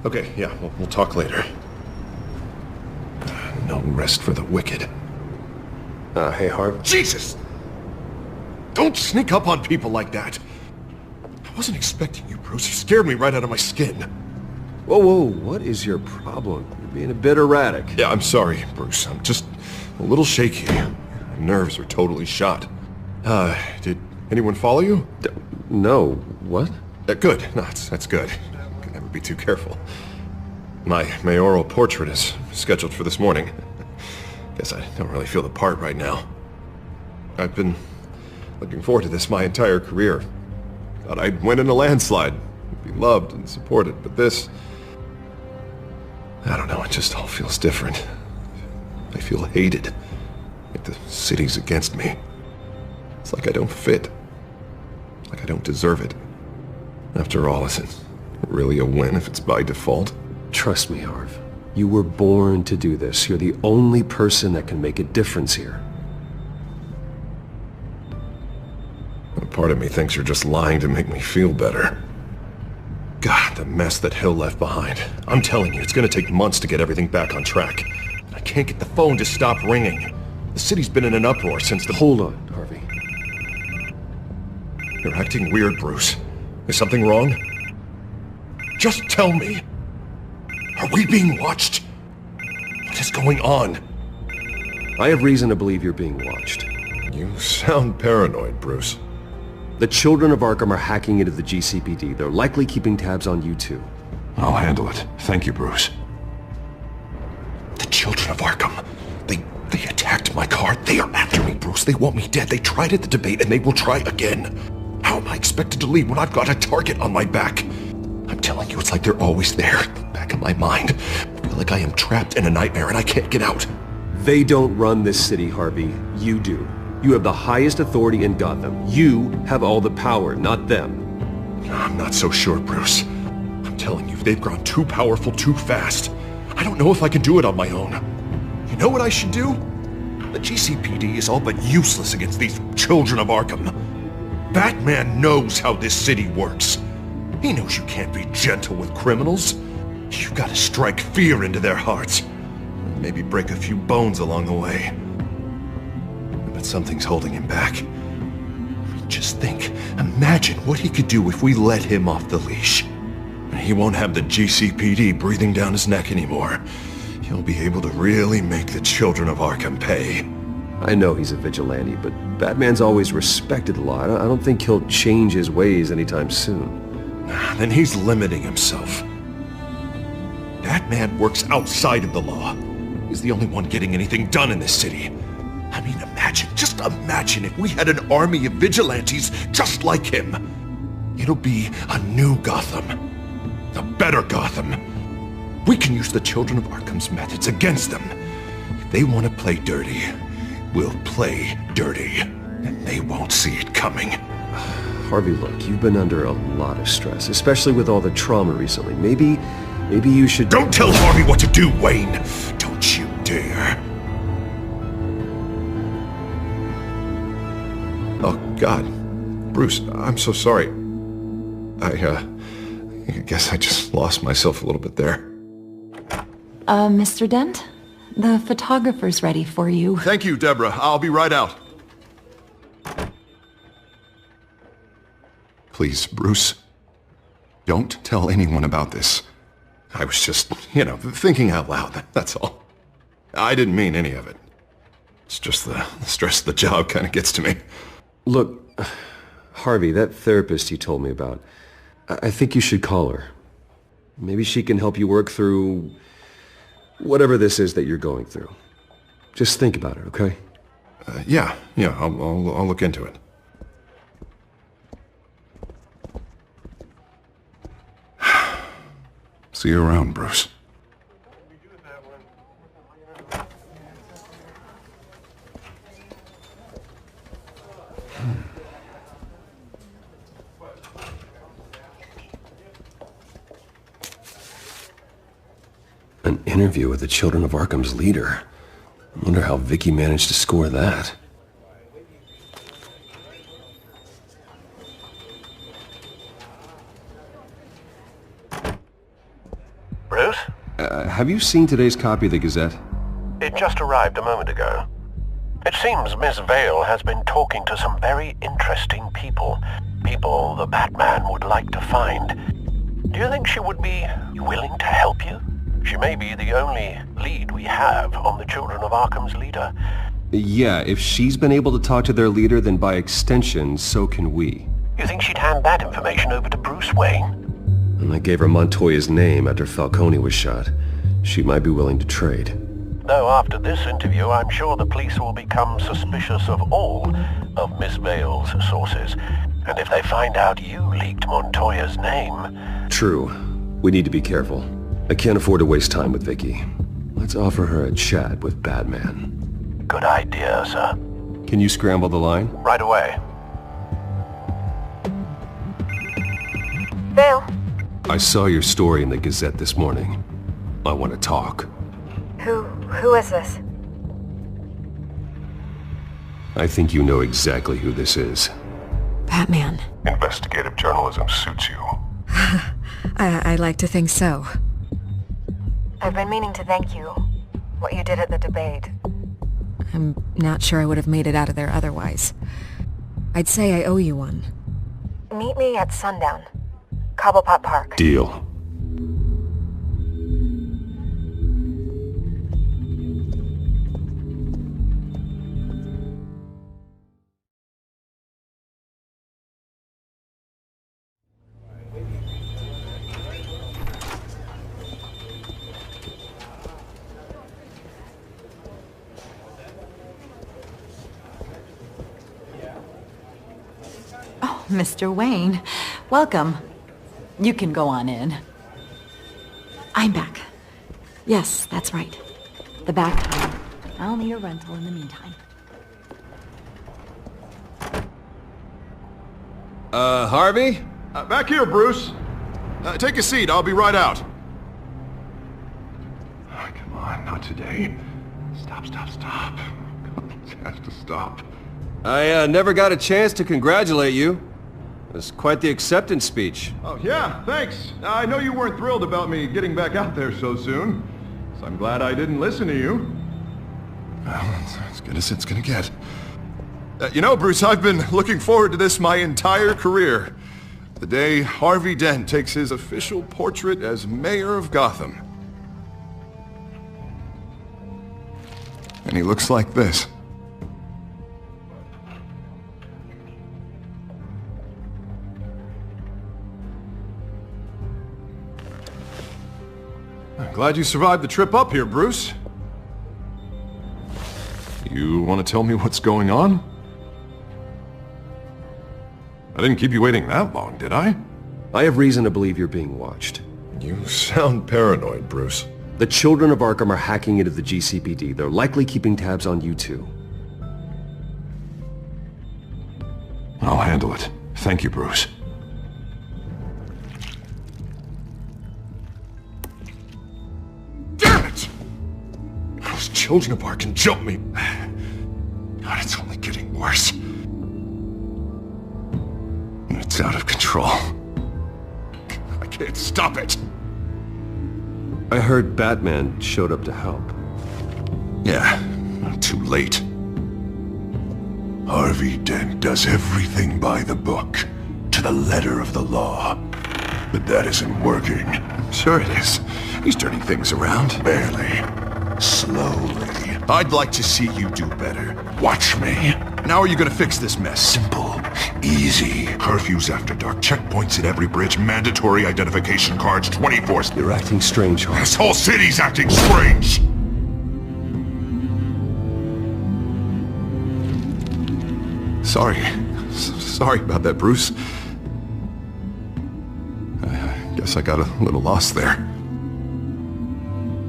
Okay, yeah, we'll talk later. No rest for the wicked. Hey, Harv. Jesus! Don't sneak up on people like that. I wasn't expecting you, Bruce. You scared me right out of my skin. Whoa, what is your problem? You're being a bit erratic. Yeah, I'm sorry, Bruce. I'm just a little shaky. My nerves are totally shot. Did anyone follow you? No. What? Good. No, that's good. Can never be too careful. My mayoral portrait is scheduled for this morning. Guess I don't really feel the part right now. I've been looking forward to this my entire career. Thought I'd win in a landslide, be loved and supported, but this... I don't know, it just all feels different. I feel hated. Like the city's against me. It's like I don't fit. Like I don't deserve it. After all, is it really a win if it's by default? Trust me, Harv. You were born to do this. You're the only person that can make a difference here. A part of me thinks you're just lying to make me feel better. God, the mess that Hill left behind. I'm telling you, it's gonna take months to get everything back on track. I can't get the phone to stop ringing. The city's been in an uproar since the... Hold on, Harvey. You're acting weird, Bruce. Is something wrong? Just tell me. Are we being watched? What is going on? I have reason to believe you're being watched. You sound paranoid, Bruce. The children of Arkham are hacking into the GCPD. They're likely keeping tabs on you too. I'll handle it. Thank you, Bruce. The children of Arkham. They attacked my car. They are after me, Bruce. They want me dead. They tried at the debate and they will try again. How am I expected to leave when I've got a target on my back? I'm telling you, it's like they're always there, in the back of my mind. I feel like I am trapped in a nightmare and I can't get out. They don't run this city, Harvey. You do. You have the highest authority in Gotham. You have all the power, not them. I'm not so sure, Bruce. I'm telling you, they've grown too powerful too fast. I don't know if I can do it on my own. You know what I should do? The GCPD is all but useless against these children of Arkham. Batman knows how this city works. He knows you can't be gentle with criminals. You've got to strike fear into their hearts. Maybe break a few bones along the way. But something's holding him back. Just think, imagine what he could do if we let him off the leash. He won't have the GCPD breathing down his neck anymore. He'll be able to really make the children of Arkham pay. I know he's a vigilante, but Batman's always respected the law. I don't think he'll change his ways anytime soon. Then he's limiting himself. Batman works outside of the law. He's the only one getting anything done in this city. I mean, just imagine if we had an army of vigilantes just like him. It'll be a new Gotham. A better Gotham. We can use the children of Arkham's methods against them. If they want to play dirty, we'll play dirty. And they won't see it coming. Harvey, look, you've been under a lot of stress, especially with all the trauma recently. Maybe you should... Don't tell Harvey what to do, Wayne! Don't you dare! Oh, God. Bruce, I'm so sorry. I guess I just lost myself a little bit there. Mr. Dent? The photographer's ready for you. Thank you, Deborah. I'll be right out. Please, Bruce. Don't tell anyone about this. I was just, thinking out loud, that's all. I didn't mean any of it. It's just the stress of the job kind of gets to me. Look, Harvey, that therapist you told me about, I think you should call her. Maybe she can help you work through whatever this is that you're going through. Just think about it, okay? Yeah, I'll look into it. See you around, Bruce. An interview with the Children of Arkham's leader. I wonder how Vicky managed to score that. Bruce? Have you seen today's copy of the Gazette? It just arrived a moment ago. It seems Miss Vale has been talking to some very interesting people. People the Batman would like to find. Do you think she would be willing to help you? She may be the only lead we have on the Children of Arkham's leader. Yeah, if she's been able to talk to their leader, then by extension, so can we. You think she'd hand that information over to Bruce Wayne? And I gave her Montoya's name after Falcone was shot. She might be willing to trade. Though after this interview, I'm sure the police will become suspicious of all of Miss Vale's sources. And if they find out you leaked Montoya's name... True. We need to be careful. I can't afford to waste time with Vicky. Let's offer her a chat with Batman. Good idea, sir. Can you scramble the line? Right away. Vale? I saw your story in the Gazette this morning. I want to talk. Who is this? I think you know exactly who this is. Batman. Investigative journalism suits you. I like to think so. I've been meaning to thank you. What you did at the debate. I'm not sure I would have made it out of there otherwise. I'd say I owe you one. Meet me at sundown. Cobblepot Park. Deal. Oh, Mr. Wayne. Welcome. You can go on in. I'm back. Yes, that's right. The back home. I'll need a rental in the meantime. Harvey? Back here, Bruce. Take a seat, I'll be right out. Oh, come on, not today. Stop. It has to stop. I never got a chance to congratulate you. It was quite the acceptance speech. Oh, yeah, thanks. I know you weren't thrilled about me getting back out there so soon, so I'm glad I didn't listen to you. Well, it's as good as it's gonna get. You know, Bruce, I've been looking forward to this my entire career. The day Harvey Dent takes his official portrait as mayor of Gotham. And he looks like this. I'm glad you survived the trip up here, Bruce. You want to tell me what's going on? I didn't keep you waiting that long, did I? I have reason to believe you're being watched. You sound paranoid, Bruce. The children of Arkham are hacking into the GCPD. They're likely keeping tabs on you too. I'll handle it. Thank you, Bruce. Damn it! Those children of Arkham jumped me. God, it's only getting worse. It's out of control. I can't stop it. I heard Batman showed up to help. Yeah, too late. Harvey Dent does everything by the book, to the letter of the law. But that isn't working. Sure it is. He's turning things around. Barely. Slowly. I'd like to see you do better. Watch me. And how are you gonna fix this mess? Simple. Easy. Curfews after dark, checkpoints at every bridge, mandatory identification cards, 24/7. You're acting strange, Harvey. This whole city's acting strange! Sorry about that, Bruce. I guess I got a little lost there.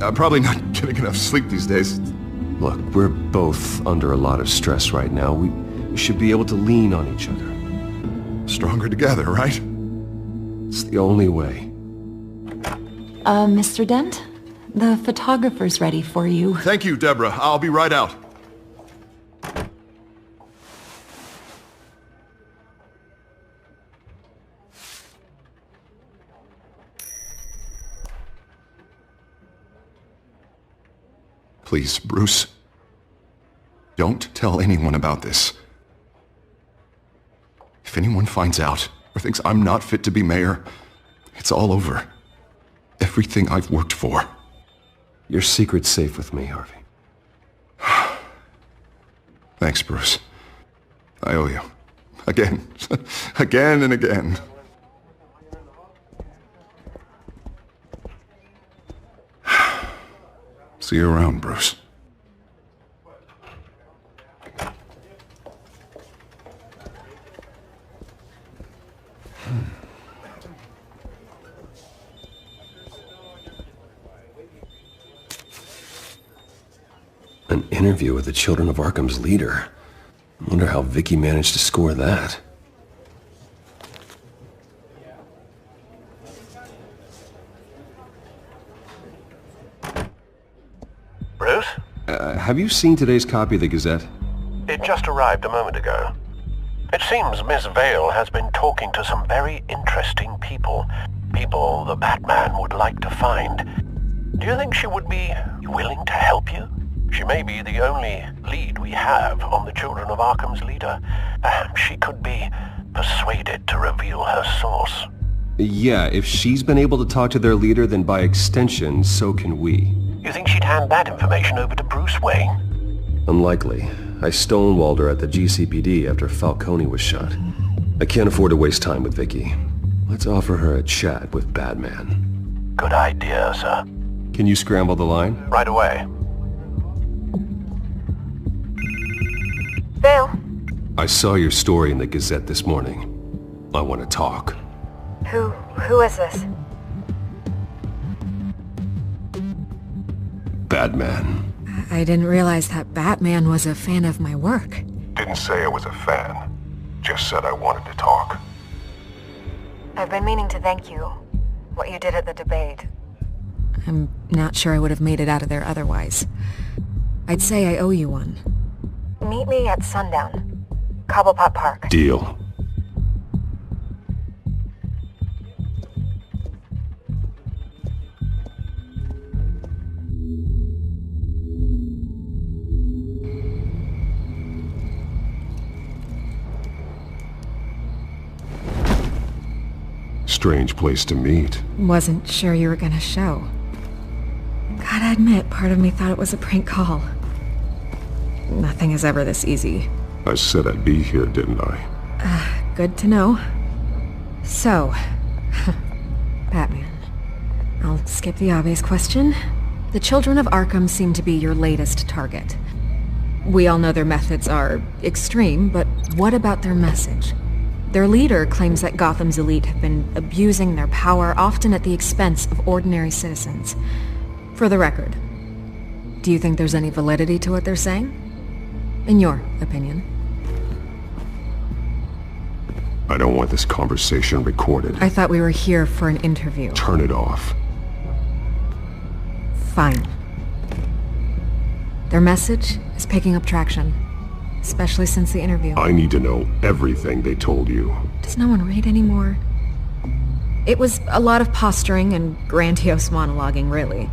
I'm probably not getting enough sleep these days. Look, we're both under a lot of stress right now. We should be able to lean on each other. Stronger together, right? It's the only way. Mr. Dent? The photographer's ready for you. Thank you, Deborah. I'll be right out. Please, Bruce. Don't tell anyone about this. If anyone finds out or thinks I'm not fit to be mayor, it's all over. Everything I've worked for. Your secret's safe with me, Harvey. Thanks, Bruce. I owe you. Again. Again and again. See you around, Bruce. An interview with the Children of Arkham's leader. I wonder how Vicky managed to score that. Bruce? Have you seen today's copy of the Gazette? It just arrived a moment ago. It seems Miss Vale has been talking to some very interesting people. People the Batman would like to find. Do you think she would be willing to help you? She may be the only lead we have on the Children of Arkham's leader. Perhaps she could be persuaded to reveal her source. Yeah, if she's been able to talk to their leader, then by extension, so can we. You think she'd hand that information over to Bruce Wayne? Unlikely. I stonewalled her at the GCPD after Falcone was shot. I can't afford to waste time with Vicky. Let's offer her a chat with Batman. Good idea, sir. Can you scramble the line? Right away. Vale. I saw your story in the Gazette this morning. I want to talk. Who is this? Batman. I didn't realize that Batman was a fan of my work. Didn't say I was a fan. Just said I wanted to talk. I've been meaning to thank you. What you did at the debate. I'm not sure I would have made it out of there otherwise. I'd say I owe you one. Meet me at sundown. Cobblepot Park. Deal. Strange place to meet. Wasn't sure you were gonna show. Gotta admit, part of me thought it was a prank call. Nothing is ever this easy. I said I'd be here, didn't I? Good to know. So, Batman. I'll skip the obvious question. The Children of Arkham seem to be your latest target. We all know their methods are extreme, but what about their message? Their leader claims that Gotham's elite have been abusing their power, often at the expense of ordinary citizens. For the record, do you think there's any validity to what they're saying? In your opinion? I don't want this conversation recorded. I thought we were here for an interview. Turn it off. Fine. Their message is picking up traction, especially since the interview. I need to know everything they told you. Does no one read anymore? It was a lot of posturing and grandiose monologuing, really.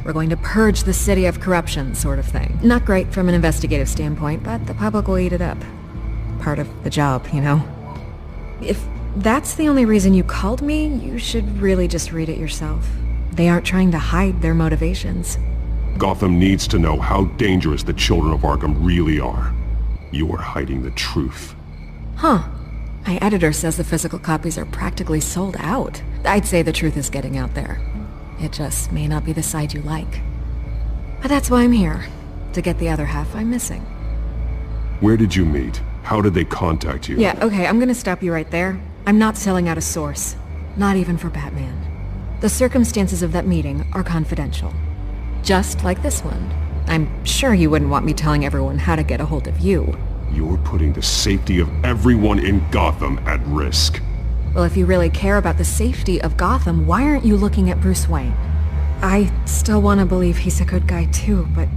We're going to purge the city of corruption, sort of thing. Not great from an investigative standpoint, but the public will eat it up. Part of the job, you know? If that's the only reason you called me, you should really just read it yourself. They aren't trying to hide their motivations. Gotham needs to know how dangerous the Children of Arkham really are. You are hiding the truth. Huh. My editor says the physical copies are practically sold out. I'd say the truth is getting out there. It just may not be the side you like. But that's why I'm here. To get the other half I'm missing. Where did you meet? How did they contact you? Yeah, okay, I'm gonna stop you right there. I'm not selling out a source. Not even for Batman. The circumstances of that meeting are confidential. Just like this one. I'm sure you wouldn't want me telling everyone how to get a hold of you. You're putting the safety of everyone in Gotham at risk. Well, if you really care about the safety of Gotham, why aren't you looking at Bruce Wayne? I still want to believe he's a good guy too, but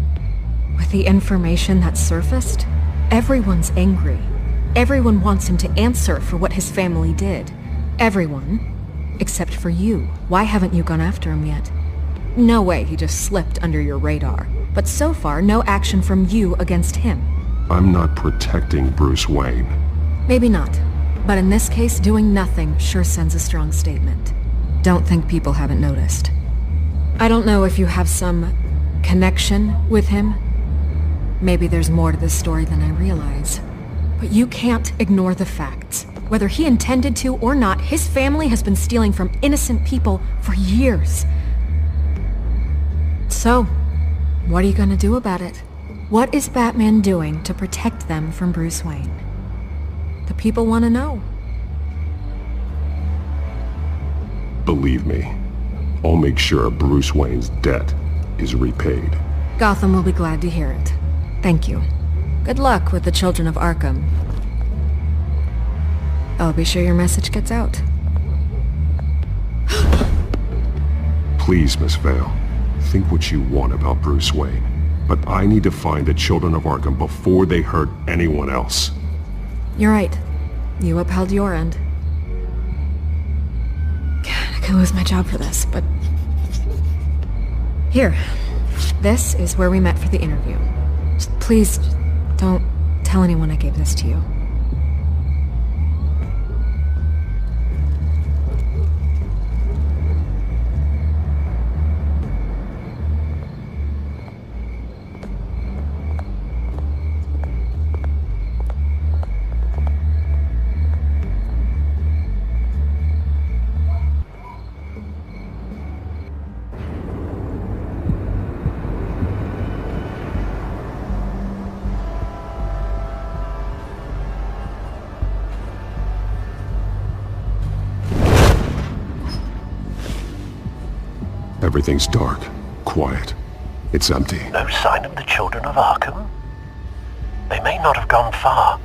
with the information that surfaced, everyone's angry. Everyone wants him to answer for what his family did. Everyone, except for you. Why haven't you gone after him yet? No way he just slipped under your radar. But so far, no action from you against him. I'm not protecting Bruce Wayne. Maybe not. But in this case, doing nothing sure sends a strong statement. Don't think people haven't noticed. I don't know if you have some connection with him. Maybe there's more to this story than I realize. But you can't ignore the facts. Whether he intended to or not, his family has been stealing from innocent people for years. So, what are you gonna do about it? What is Batman doing to protect them from Bruce Wayne? The people want to know. Believe me, I'll make sure Bruce Wayne's debt is repaid. Gotham will be glad to hear it. Thank you. Good luck with the Children of Arkham. I'll be sure your message gets out. Please, Miss Vale, think what you want about Bruce Wayne. But I need to find the Children of Arkham before they hurt anyone else. You're right. You upheld your end. God, I could lose my job for this, but... Here. This is where we met for the interview. Just please, don't tell anyone I gave this to you. Everything's dark, quiet. It's empty. No sign of the Children of Arkham? They may not have gone far.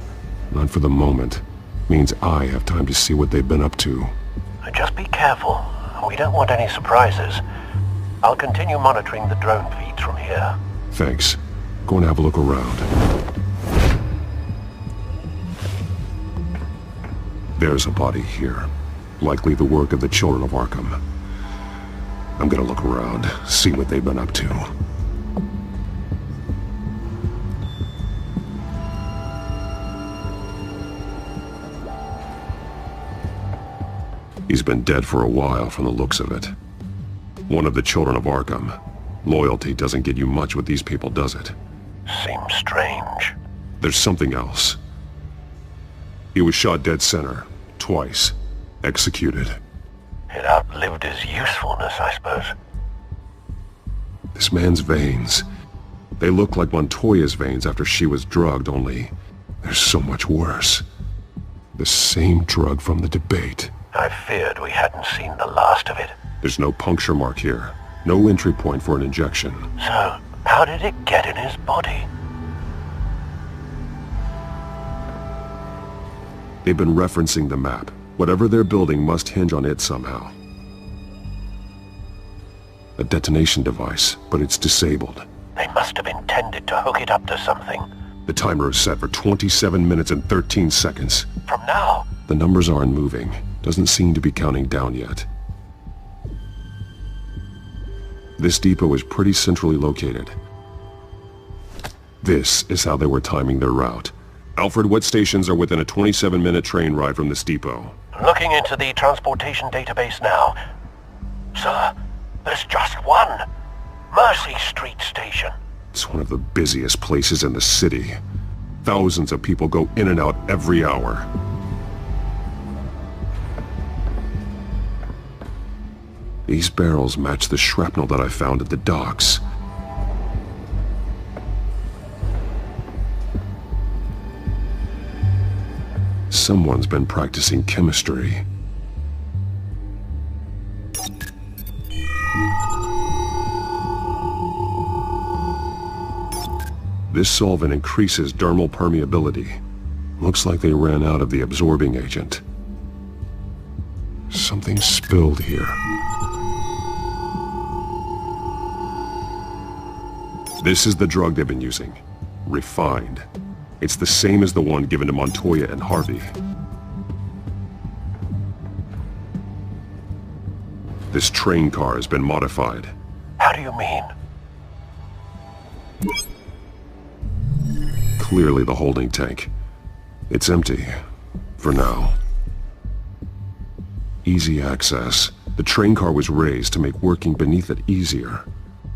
Not for the moment. Means I have time to see what they've been up to. Just be careful. We don't want any surprises. I'll continue monitoring the drone feeds from here. Thanks. Go and have a look around. There's a body here. Likely the work of the Children of Arkham. I'm gonna look around, see what they've been up to. He's been dead for a while from the looks of it. One of the Children of Arkham. Loyalty doesn't get you much with these people, does it? Seems strange. There's something else. He was shot dead center, twice. Executed. It outlived his usefulness, I suppose. This man's veins. They look like Montoya's veins after she was drugged, only they're so much worse. The same drug from the debate. I feared we hadn't seen the last of it. There's no puncture mark here. No entry point for an injection. So, how did it get in his body? They've been referencing the map. Whatever they're building must hinge on it somehow. A detonation device, but it's disabled. They must have intended to hook it up to something. The timer is set for 27 minutes and 13 seconds. From now? The numbers aren't moving. Doesn't seem to be counting down yet. This depot is pretty centrally located. This is how they were timing their route. Alfred, what stations are within a 27-minute train ride from this depot? Looking into the transportation database now. Sir, there's just one. Mercy Street Station. It's one of the busiest places in the city. Thousands of people go in and out every hour. These barrels match the shrapnel that I found at the docks. Someone's been practicing chemistry. This solvent increases dermal permeability. Looks like they ran out of the absorbing agent. Something spilled here. This is the drug they've been using. Refined. It's the same as the one given to Montoya and Harvey. This train car has been modified. How do you mean? Clearly the holding tank. It's empty. For now. Easy access. The train car was raised to make working beneath it easier.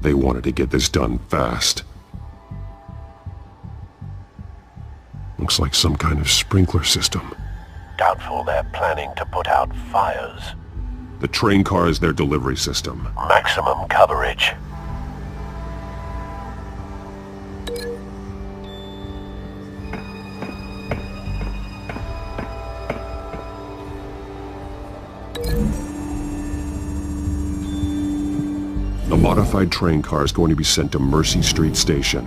They wanted to get this done fast. Looks Looks like some kind of sprinkler system. Doubtful they're planning to put out fires. The train car is their delivery system. Maximum coverage. The modified train car is going to be sent to Mercy Street Station.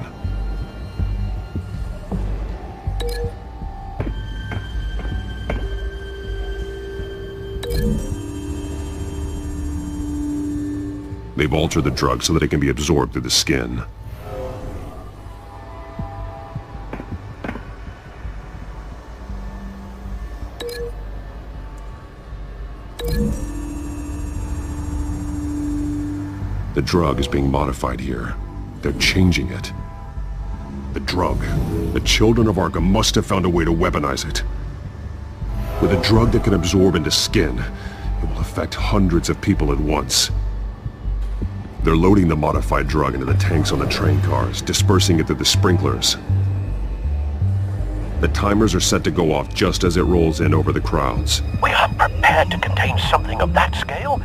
They've altered the drug so that it can be absorbed through the skin. The drug is being modified here. They're changing it. The drug. The children of Arkham must have found a way to weaponize it. With a drug that can absorb into skin, it will affect hundreds of people at once. They're loading the modified drug into the tanks on the train cars, dispersing it through the sprinklers. The timers are set to go off just as it rolls in over the crowds. We aren't prepared to contain something of that scale.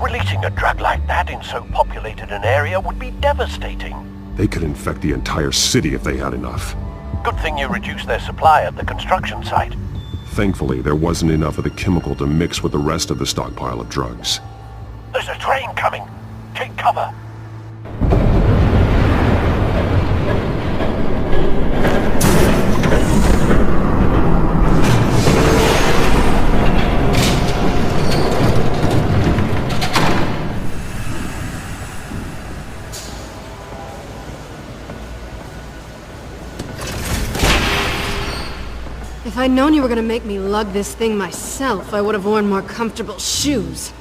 Releasing a drug like that in so populated an area would be devastating. They could infect the entire city if they had enough. Good thing you reduced their supply at the construction site. Thankfully, there wasn't enough of the chemical to mix with the rest of the stockpile of drugs. There's a train coming. Take cover. If I'd known you were gonna make me lug this thing myself, I would have worn more comfortable shoes.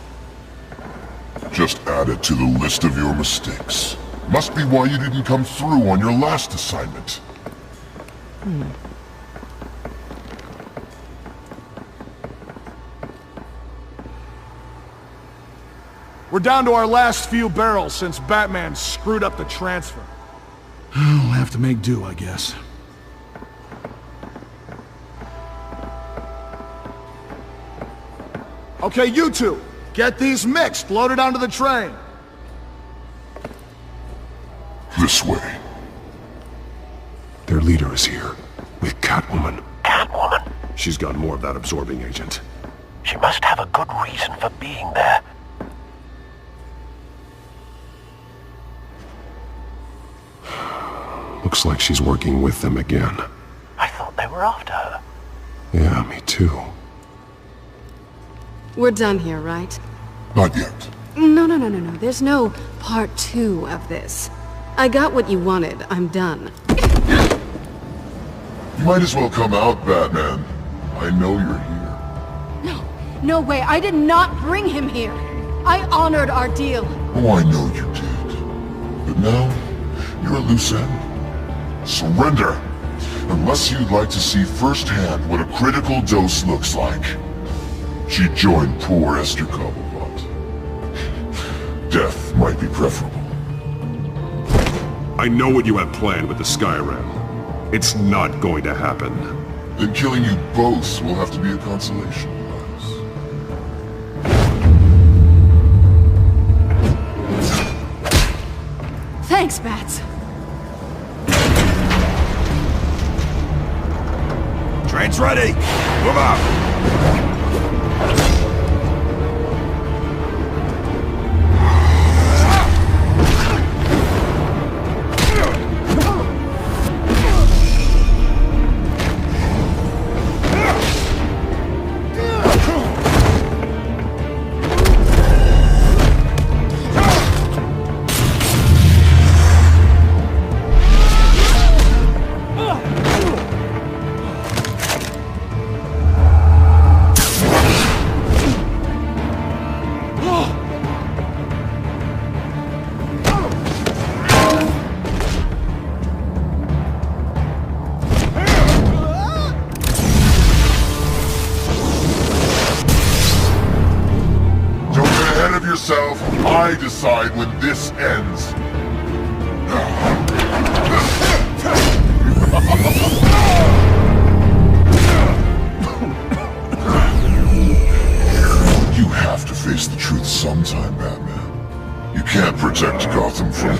Just add it to the list of your mistakes. Must be why you didn't come through on your last assignment. We're down to our last few barrels since Batman screwed up the transfer. We'll have to make do, I guess. Okay, you two, get these mixed, loaded onto the train. This way. Their leader is here, with Catwoman. Catwoman? She's got more of that absorbing agent. She must have a good reason for being there. Looks like she's working with them again. I thought they were after her. Yeah, me too. We're done here, right? Not yet. No. There's no part 2 of this. I got what you wanted. I'm done. You might as well come out, Batman. I know you're here. No way. I did not bring him here. I honored our deal. Oh, I know you did. But now, you're a loose end. Surrender! Unless you'd like to see firsthand what a critical dose looks like. She joined poor Esther Cobblepot. Death might be preferable. I know what you have planned with the Skyrim. It's not going to happen. Then killing you both will have to be a consolation prize. Thanks, Bats. Train's ready! Move out! I decide when this ends.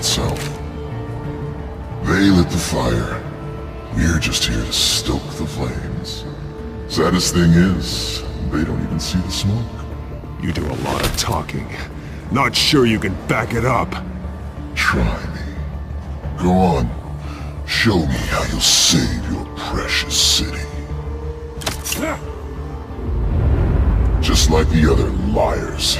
itself. They lit the fire. We're just here to stoke the flames. Saddest thing is, they don't even see the smoke. You do a lot of talking. Not sure you can back it up. Try me. Go on. Show me how you'll save your precious city. Just like the other liars.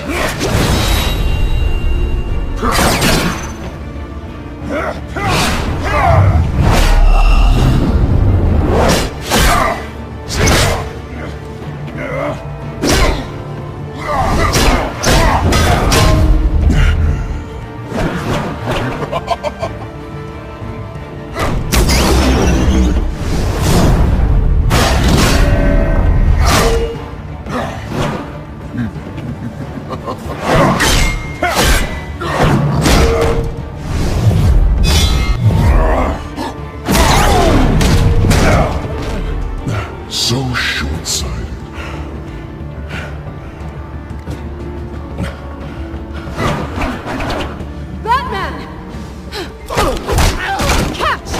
So short-sighted. Batman! Catch!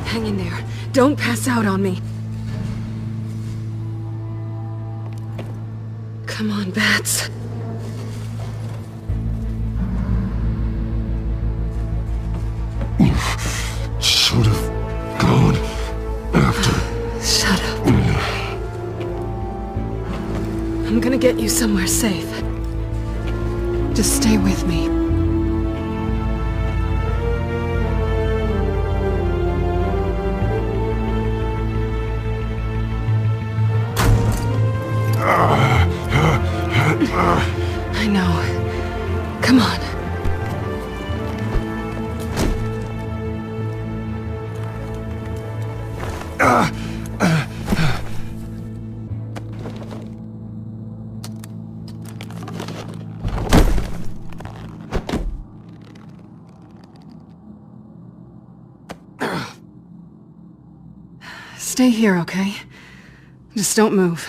Hang in there. Don't pass out on me. Come on, Bats. Should have gone after. Shut up. I'm gonna get you somewhere safe. Just stay with me. I know. Come on. Stay here, okay? Just don't move.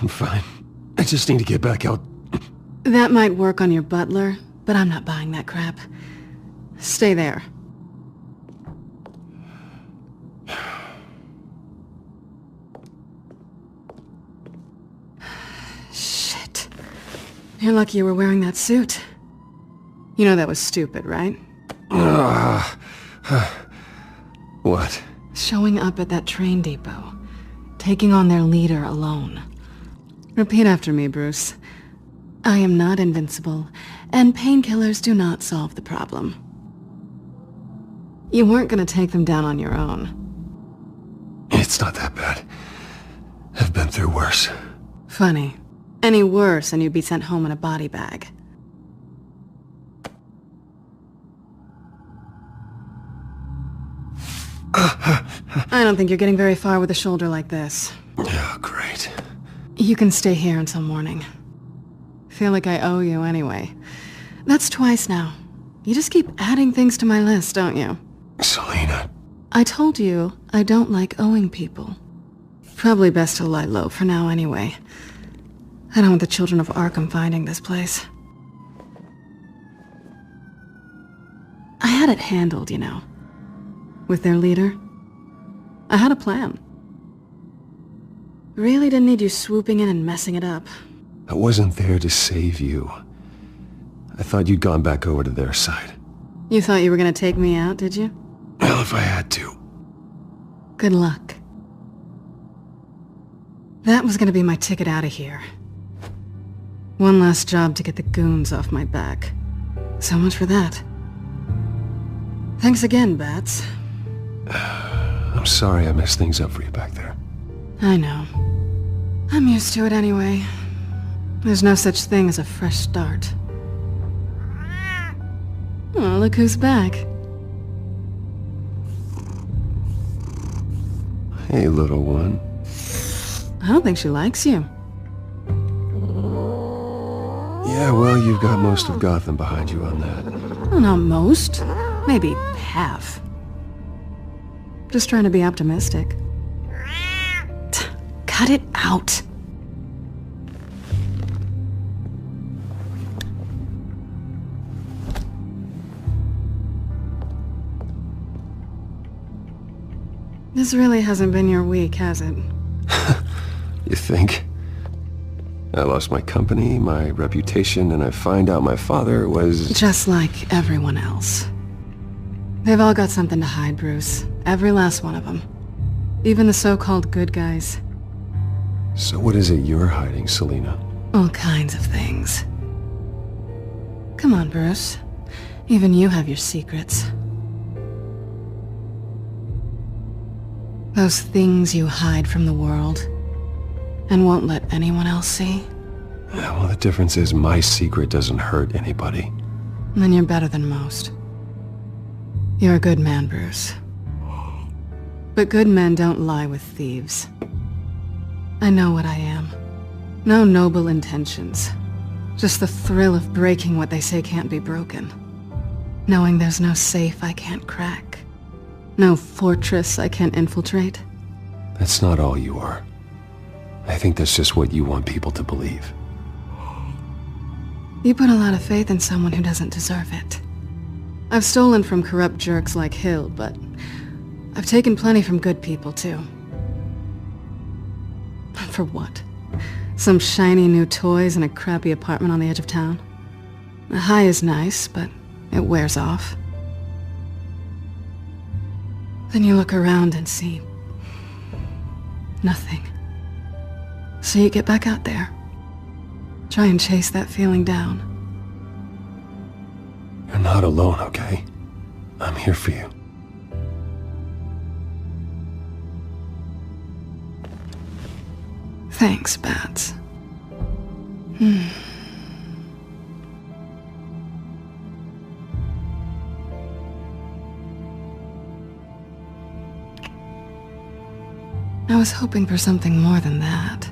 I'm fine. I just need to get back out. That might work on your butler, but I'm not buying that crap. Stay there. Shit. You're lucky you were wearing that suit. You know that was stupid, right? What? Showing up at that train depot. Taking on their leader alone. Repeat after me, Bruce. I am not invincible, and painkillers do not solve the problem. You weren't gonna take them down on your own. It's not that bad. I've been through worse. Funny. Any worse and you'd be sent home in a body bag. I don't think you're getting very far with a shoulder like this. Oh, great. You can stay here until morning. Feel like I owe you anyway. That's twice now. You just keep adding things to my list, don't you? Selina. I told you I don't like owing people. Probably best to lie low for now anyway. I don't want the children of Arkham finding this place. had it handled, you know. With their leader. I had a plan. Really didn't need you swooping in and messing it up. I wasn't there to save you. I thought you'd gone back over to their side. You thought you were gonna take me out, did you? Well, if I had to. Good luck. That was gonna be my ticket out of here. One last job to get the goons off my back. So much for that. Thanks again, Bats. I'm sorry I messed things up for you back there. I know. I'm used to it anyway. There's no such thing as a fresh start. Oh, look who's back. Hey, little one. I don't think she likes you. Yeah, well, you've got most of Gotham behind you on that. Well, not most. Maybe half. Just trying to be optimistic. Cut it out. This really hasn't been your week, has it? You think? I lost my company, my reputation, and I find out my father was... Just like everyone else. They've all got something to hide, Bruce. Every last one of them. Even the so-called good guys. So what is it you're hiding, Selina? All kinds of things. Come on, Bruce. Even you have your secrets. Those things you hide from the world and won't let anyone else see. Yeah, well, the difference is my secret doesn't hurt anybody. Then you're better than most. You're a good man, Bruce. But good men don't lie with thieves. I know what I am. No noble intentions. Just the thrill of breaking what they say can't be broken. Knowing there's no safe I can't crack. No fortress I can't infiltrate. That's not all you are. I think that's just what you want people to believe. You put a lot of faith in someone who doesn't deserve it. I've stolen from corrupt jerks like Hill, but I've taken plenty from good people, too. For what? Some shiny new toys and a crappy apartment on the edge of town? The high is nice, but it wears off. Then you look around and see... nothing. So you get back out there. Try and chase that feeling down. You're not alone, okay? I'm here for you. Thanks, Bats. I was hoping for something more than that.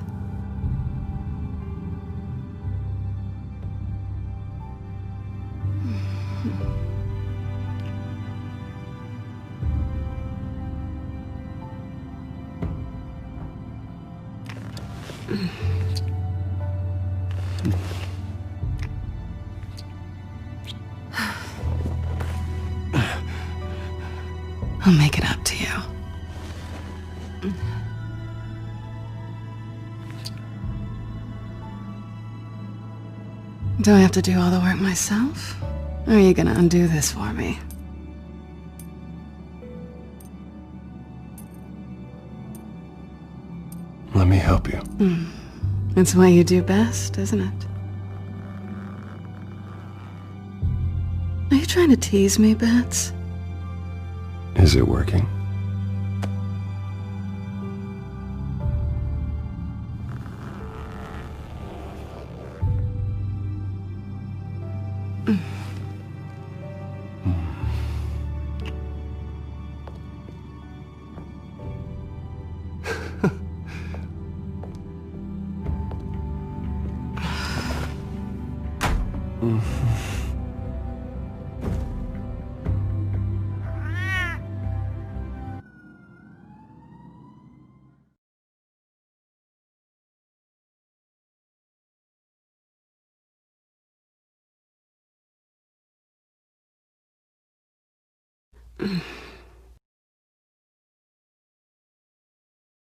I'll make it up to you. Do I have to do all the work myself? Or are you gonna undo this for me? Let me help you. It's what you do best, isn't it? Are you trying to tease me, Bats? Is it working?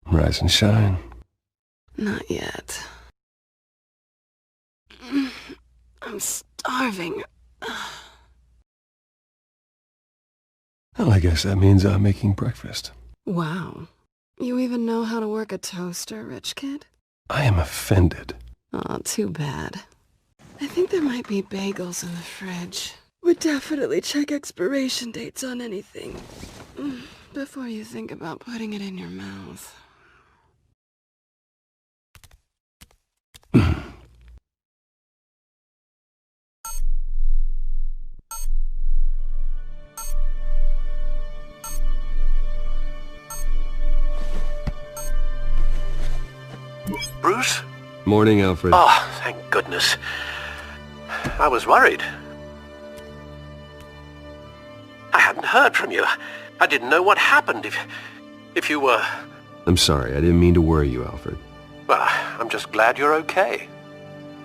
Rise and shine. Not yet. I'm starving. Well, I guess that means I'm making breakfast. Wow. You even know how to work a toaster, rich kid? I am offended. Aw, too bad. I think there might be bagels in the fridge. Would definitely check expiration dates on anything before you think about putting it in your mouth. Bruce? Morning, Alfred. Oh, thank goodness. I was worried. I hadn't heard from you. I didn't know what happened if you were... I'm sorry, I didn't mean to worry you, Alfred. Well, I'm just glad you're okay.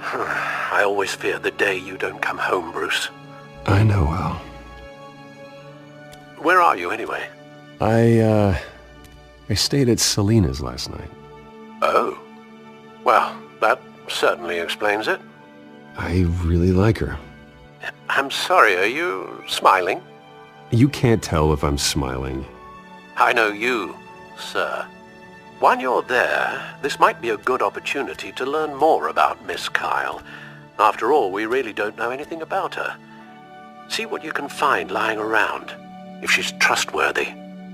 I always fear the day you don't come home, Bruce. I know, Al. Where are you, anyway? I stayed at Selena's last night. Oh. Well, that certainly explains it. I really like her. I'm sorry, are you smiling? You can't tell if I'm smiling. I know you, sir. While you're there, this might be a good opportunity to learn more about Miss Kyle. After all, we really don't know anything about her. See what you can find lying around. If she's trustworthy,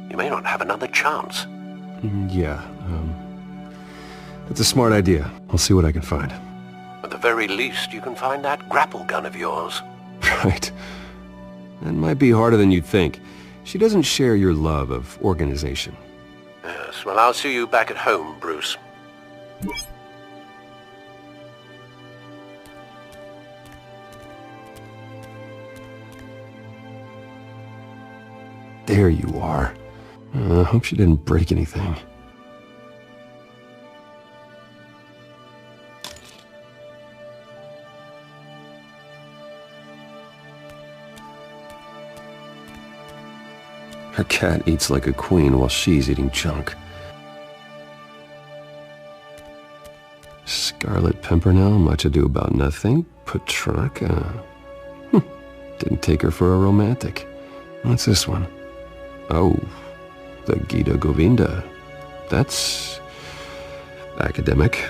you may not have another chance. Yeah, that's a smart idea. I'll see what I can find. At the very least, you can find that grapple gun of yours. Right. That might be harder than you'd think. She doesn't share your love of organization. Yes, well, I'll see you back at home, Bruce. There you are. I hope she didn't break anything. Her cat eats like a queen while she's eating junk. Scarlet Pimpernel, much ado about nothing. Petrarca. Didn't take her for a romantic. What's this one? Oh, the Gita Govinda. That's academic.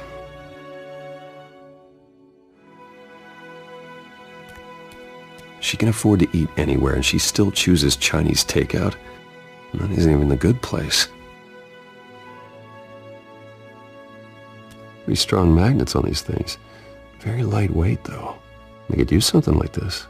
She can afford to eat anywhere, and she still chooses Chinese takeout. And that isn't even the good place. Pretty strong magnets on these things. Very lightweight, though. They could use something like this.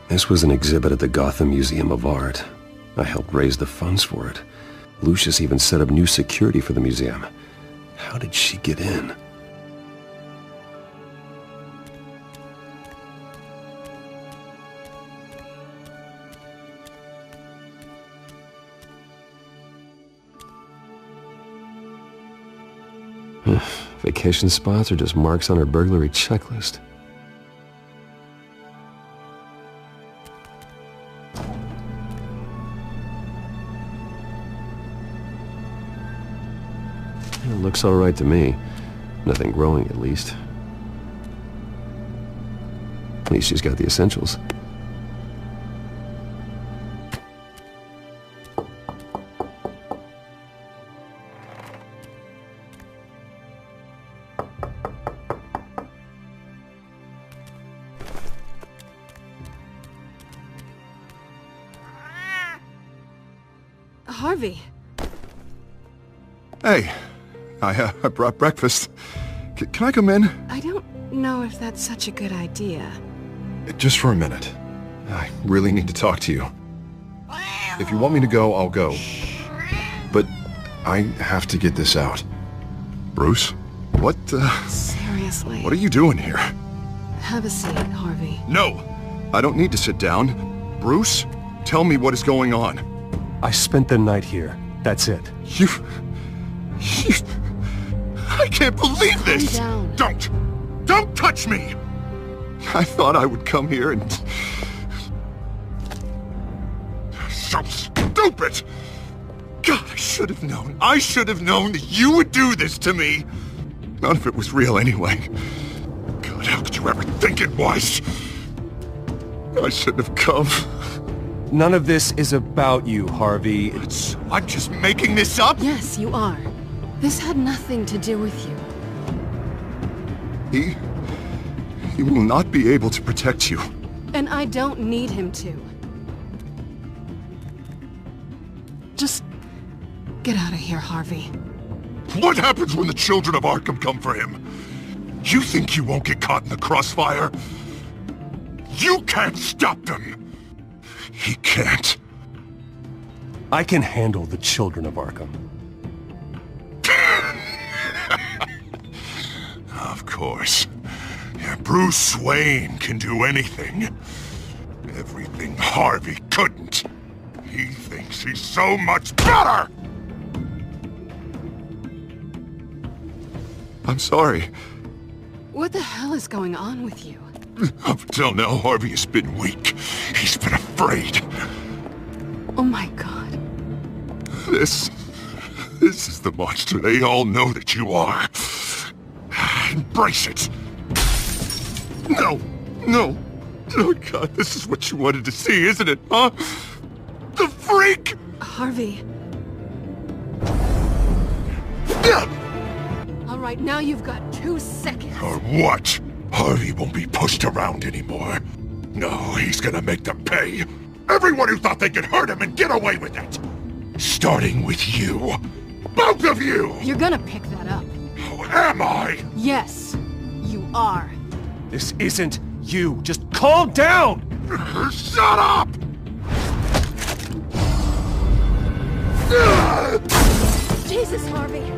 This was an exhibit at the Gotham Museum of Art. I helped raise the funds for it. Lucius even set up new security for the museum. How did she get in? Vacation spots are just marks on her burglary checklist. It looks all right to me. Nothing growing, at least. At least she's got the essentials. Harvey. Hey, I brought breakfast. Can I come in? I don't know if that's such a good idea. Just for a minute. I really need to talk to you. If you want me to go, I'll go. But I have to get this out. Bruce? What, Seriously. What are you doing here? Have a seat, Harvey. No! I don't need to sit down. Bruce, tell me what is going on. I spent the night here. That's it. You... I can't believe this! Calm down. Don't touch me! I thought I would come here and... So stupid! God, I should have known. I should have known that you would do this to me. None of it was real anyway. God, how could you ever think it was? I shouldn't have come. None of this is about you, Harvey. I'm just making this up? Yes, you are. This had nothing to do with you. He will not be able to protect you. And I don't need him to. Just get out of here, Harvey. What happens when the children of Arkham come for him? You think you won't get caught in the crossfire? You can't stop them! He can't. I can handle the children of Arkham. Of course. Yeah, Bruce Wayne can do anything. Everything Harvey couldn't. He thinks he's so much better! I'm sorry. What the hell is going on with you? Up until now, Harvey has been weak. He's been afraid. Oh my God. This is the monster they all know that you are. Embrace it. No. Oh God, this is what you wanted to see, isn't it, huh? The freak! Harvey. All right, now you've got 2 seconds. Or what? Harvey won't be pushed around anymore. No, he's gonna make them pay. Everyone who thought they could hurt him and get away with it. Starting with you. Both of you! You're gonna pick that up. Oh, am I? Yes, you are. This isn't you. Just calm down! Shut up! Jesus, Harvey.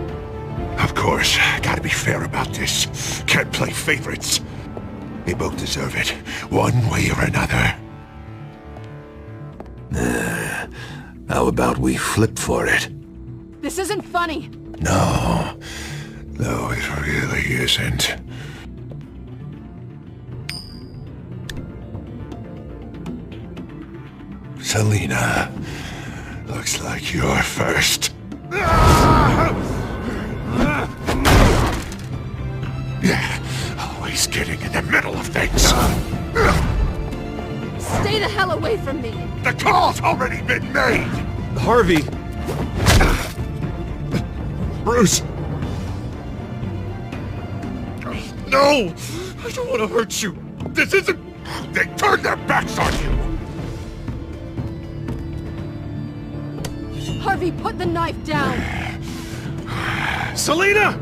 Of course, gotta be fair about this. Can't play favorites. They both deserve it, one way or another. How about we flip for it? This isn't funny. No, it really isn't. Selina, looks like you're first. Always getting in the middle of things. Stay the hell away from me. The call's already been made! Harvey! Bruce! No! I don't want to hurt you. This isn't... They turned their backs on you! Harvey, put the knife down! Selina!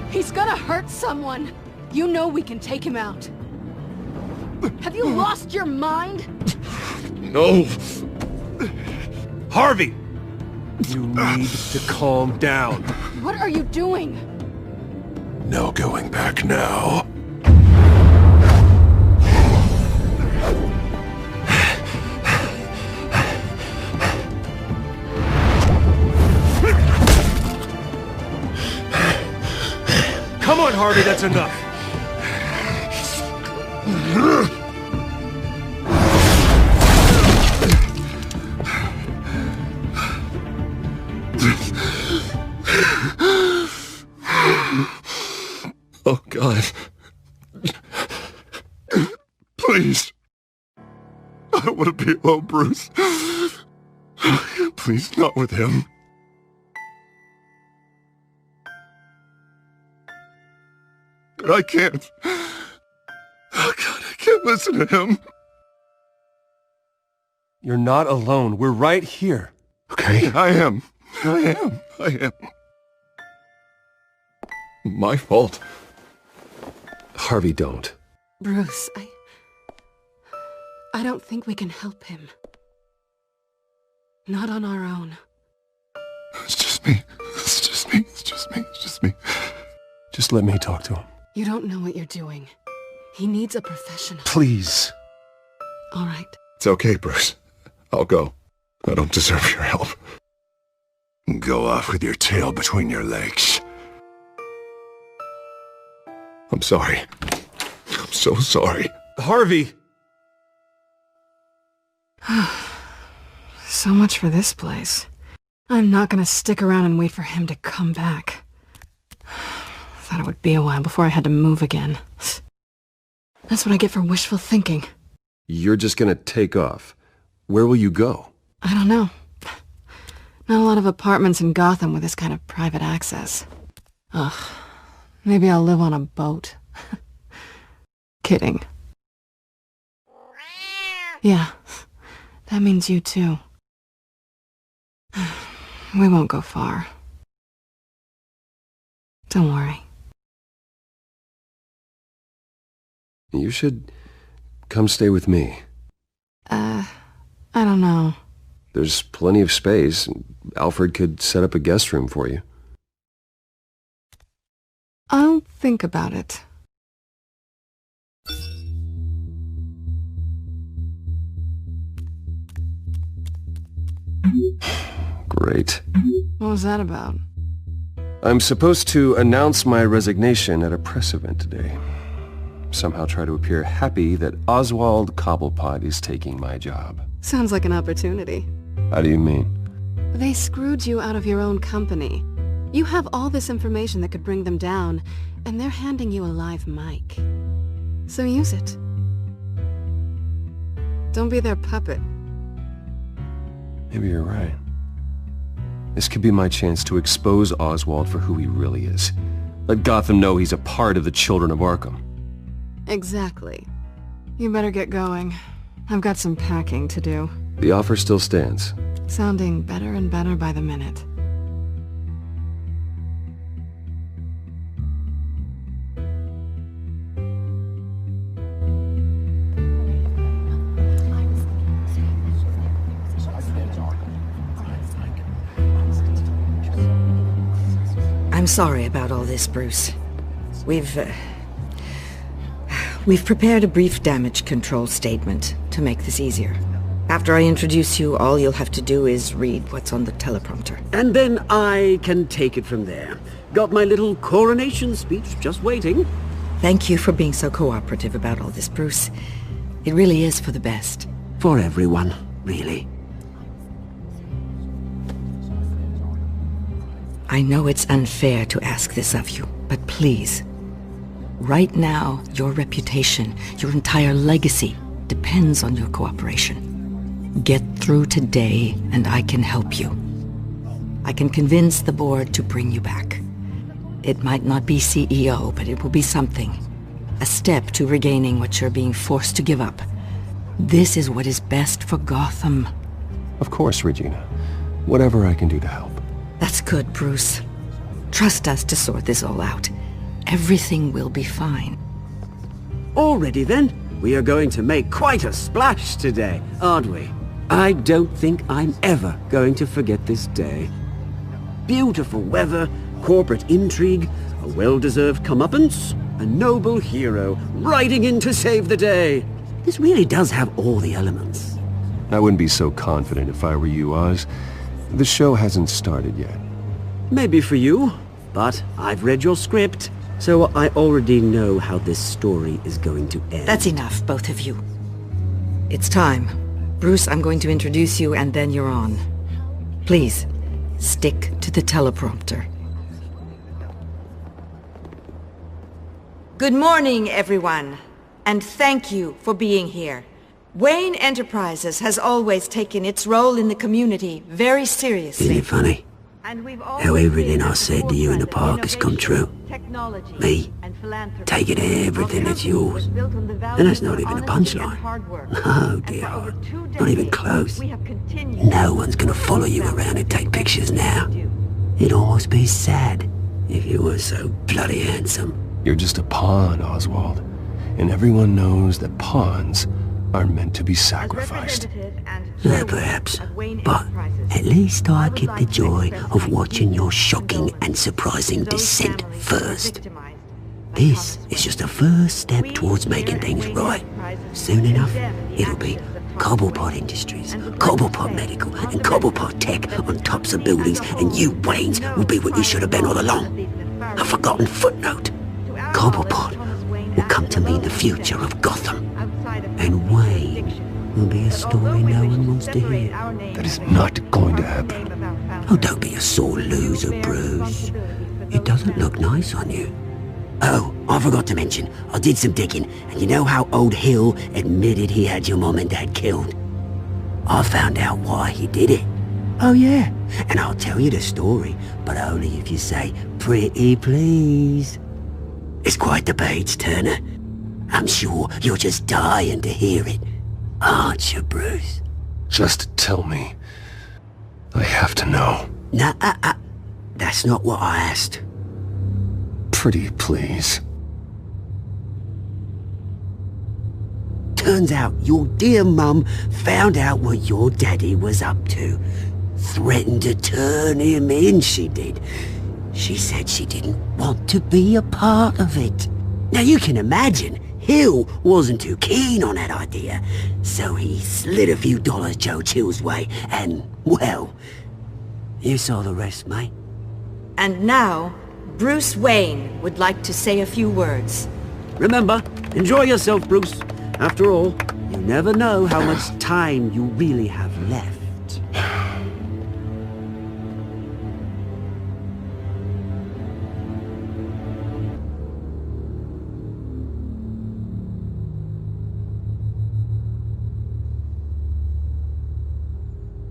He's gonna hurt someone! You know we can take him out. Have you lost your mind? No! Harvey! You need to calm down. What are you doing? No going back now. Come on, Harvey, that's enough. Oh, God. Please. I don't want to be alone, Bruce. Please, not with him. But I can't. Oh, God, I can't listen to him. You're not alone. We're right here. Okay? I am. My fault. Harvey, don't. Bruce, I don't think we can help him. Not on our own. It's just me. Just let me talk to him. You don't know what you're doing. He needs a professional. Please. All right. It's okay, Bruce. I'll go. I don't deserve your help. Go off with your tail between your legs. I'm sorry. I'm so sorry. Harvey! So much for this place. I'm not gonna stick around and wait for him to come back. Thought it would be a while before I had to move again. That's what I get for wishful thinking. You're just gonna take off. Where will you go? I don't know. Not a lot of apartments in Gotham with this kind of private access. Ugh. Maybe I'll live on a boat. Kidding. Yeah. That means you too. We won't go far. Don't worry. You should come stay with me. I don't know. There's plenty of space. Alfred could set up a guest room for you. I'll think about it. Great. What was that about? I'm supposed to announce my resignation at a press event today. Somehow try to appear happy that Oswald Cobblepot is taking my job. Sounds like an opportunity. How do you mean? They screwed you out of your own company. You have all this information that could bring them down, and they're handing you a live mic. So use it. Don't be their puppet. Maybe you're right. This could be my chance to expose Oswald for who he really is. Let Gotham know he's a part of the Children of Arkham. Exactly. You better get going. I've got some packing to do. The offer still stands. Sounding better and better by the minute. I'm sorry about all this, Bruce. We've prepared a brief damage control statement to make this easier. After I introduce you, all you'll have to do is read what's on the teleprompter. And then I can take it from there. Got my little coronation speech just waiting. Thank you for being so cooperative about all this, Bruce. It really is for the best. For everyone, really. I know it's unfair to ask this of you, but please. Right now, your reputation, your entire legacy, depends on your cooperation. Get through today, and I can help you. I can convince the board to bring you back. It might not be CEO, but it will be something. A step to regaining what you're being forced to give up. This is what is best for Gotham. Of course, Regina. Whatever I can do to help. That's good, Bruce. Trust us to sort this all out. Everything will be fine. Already then, we are going to make quite a splash today, aren't we? I don't think I'm ever going to forget this day. Beautiful weather, corporate intrigue, a well-deserved comeuppance, a noble hero riding in to save the day. This really does have all the elements. I wouldn't be so confident if I were you, Oz. The show hasn't started yet. Maybe for you, but I've read your script, so I already know how this story is going to end. That's enough, both of you. It's time. Bruce, I'm going to introduce you, and then you're on. Please, stick to the teleprompter. Good morning, everyone, and thank you for being here. Wayne Enterprises has always taken its role in the community very seriously. Isn't it funny? How everything I said to you in the park has come true. Me, taking everything that's yours. And that's not even a punchline. No, dear, not even close. No one's gonna follow you around and take pictures now. It'd almost be sad if you were so bloody handsome. You're just a pawn, Oswald. And everyone knows that pawns are meant to be sacrificed. Perhaps, but at least I get the joy of watching your shocking and surprising descent first. This is just a first step towards making things right. Soon enough, it'll be Cobblepot Industries, Cobblepot Medical, and Cobblepot Tech on tops of buildings, and you, Waynes, will be what you should have been all along. A forgotten footnote. Cobblepot will come to mean the future of Gotham. And Wayne will be a story no one wants to hear. That is not going to happen. Oh, don't be a sore loser, Bruce. It doesn't look nice on you. Oh, I forgot to mention, I did some digging, and you know how old Hill admitted he had your mom and dad killed? I found out why he did it. Oh yeah, and I'll tell you the story, but only if you say, pretty please. It's quite the page, Turner. I'm sure you're just dying to hear it, aren't you, Bruce? Just tell me. I have to know. Nah, that's not what I asked. Pretty please. Turns out your dear mum found out what your daddy was up to. Threatened to turn him in, she did. She said she didn't want to be a part of it. Now you can imagine, Hill wasn't too keen on that idea, so he slid a few dollars Joe Chill's way, and, well, you saw the rest, mate. And now, Bruce Wayne would like to say a few words. Remember, enjoy yourself, Bruce. After all, you never know how much time you really have left.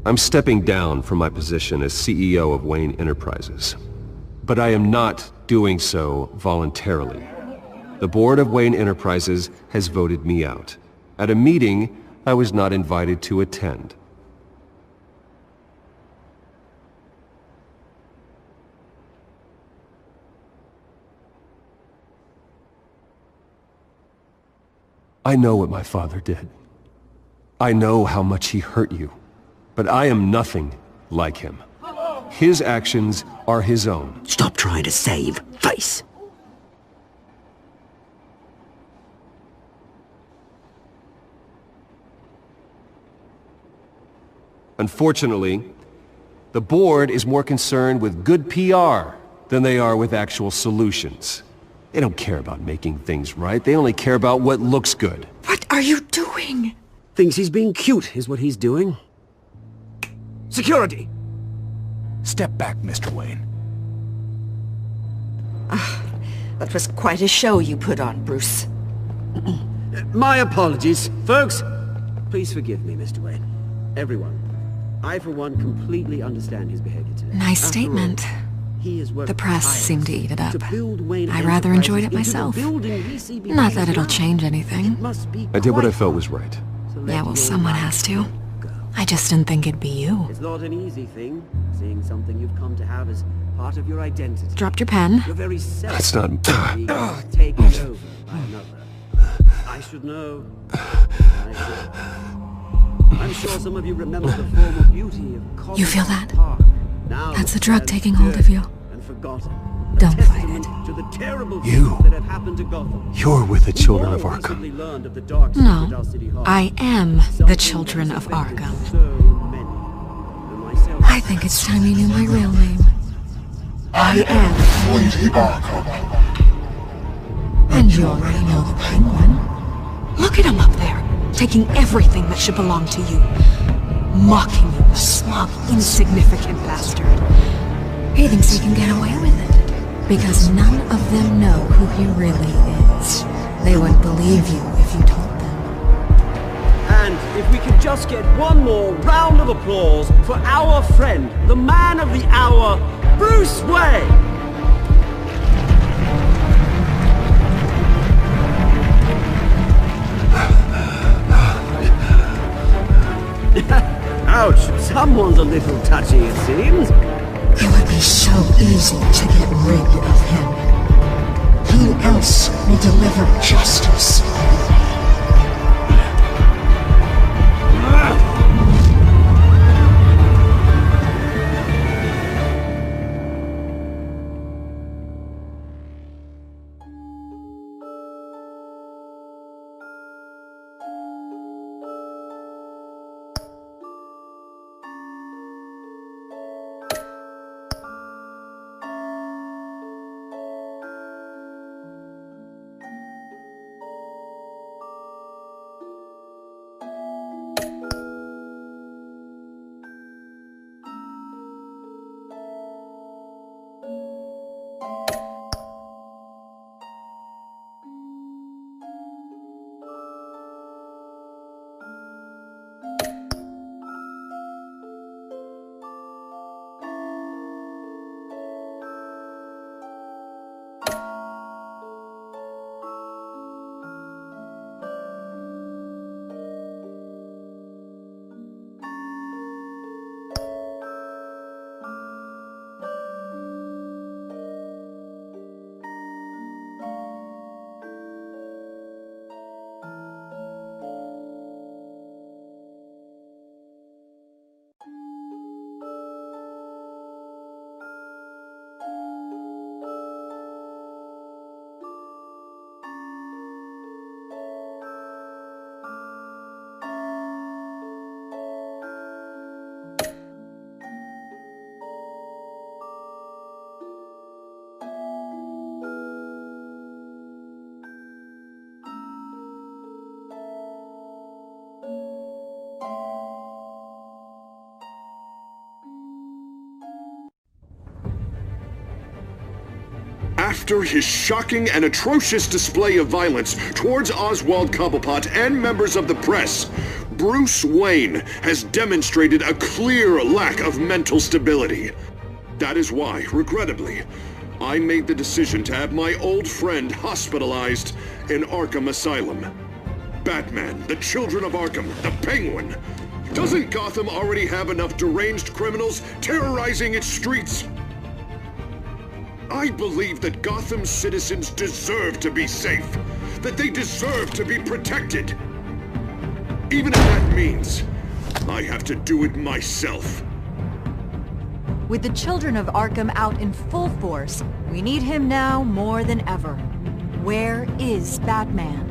I'm stepping down from my position as CEO of Wayne Enterprises. But I am not doing so voluntarily. The board of Wayne Enterprises has voted me out, at a meeting I was not invited to attend. I know what my father did. I know how much he hurt you, but I am nothing like him. His actions are his own. Stop trying to save face. Unfortunately, the board is more concerned with good PR than they are with actual solutions. They don't care about making things right. They only care about what looks good. What are you doing? Thinks he's being cute, is what he's doing. Security! Step back, Mr. Wayne. That was quite a show you put on, Bruce. My apologies. Folks, please forgive me, Mr. Wayne. Everyone. I, for one, completely understand his behavior today. Nice statement. The press seemed to eat it up. I rather enjoyed it myself. Not that it'll change anything. I did what I felt was right. Yeah, well, someone has to. I just didn't think it'd be you. It's not an easy thing, seeing something you've come to have as part of your identity. Dropped your pen. Your very self. That's not... taken over by another. I should know. I'm sure some of you remember the former beauty of You feel that? Now That's the drug taking hold of you. and forgotten. Don't fight it. To the terrible You. things that have happened to Gotham. You're with the children of Arkham. Recently learned of the dark secret No, our city holds. I am the children of Arkham. I think it's time you knew my real name. I am Lady Arkham. And you already know the Penguin. Look at him up there, taking everything that should belong to you. Mocking you, smug, insignificant bastard. He thinks he can get away with it, because none of them know who he really is. They wouldn't believe you if you told them. And if we could just get one more round of applause for our friend, the man of the hour, Bruce Wayne! Ouch, someone's a little touchy, it seems. It would be so easy to get rid of him. Who else will deliver justice? After his shocking and atrocious display of violence towards Oswald Cobblepot and members of the press, Bruce Wayne has demonstrated a clear lack of mental stability. That is why, regrettably, I made the decision to have my old friend hospitalized in Arkham Asylum. Batman, the Children of Arkham, the Penguin. Doesn't Gotham already have enough deranged criminals terrorizing its streets? I believe that Gotham's citizens deserve to be safe, that they deserve to be protected. Even if that means I have to do it myself. With the Children of Arkham out in full force, we need him now more than ever. Where is Batman?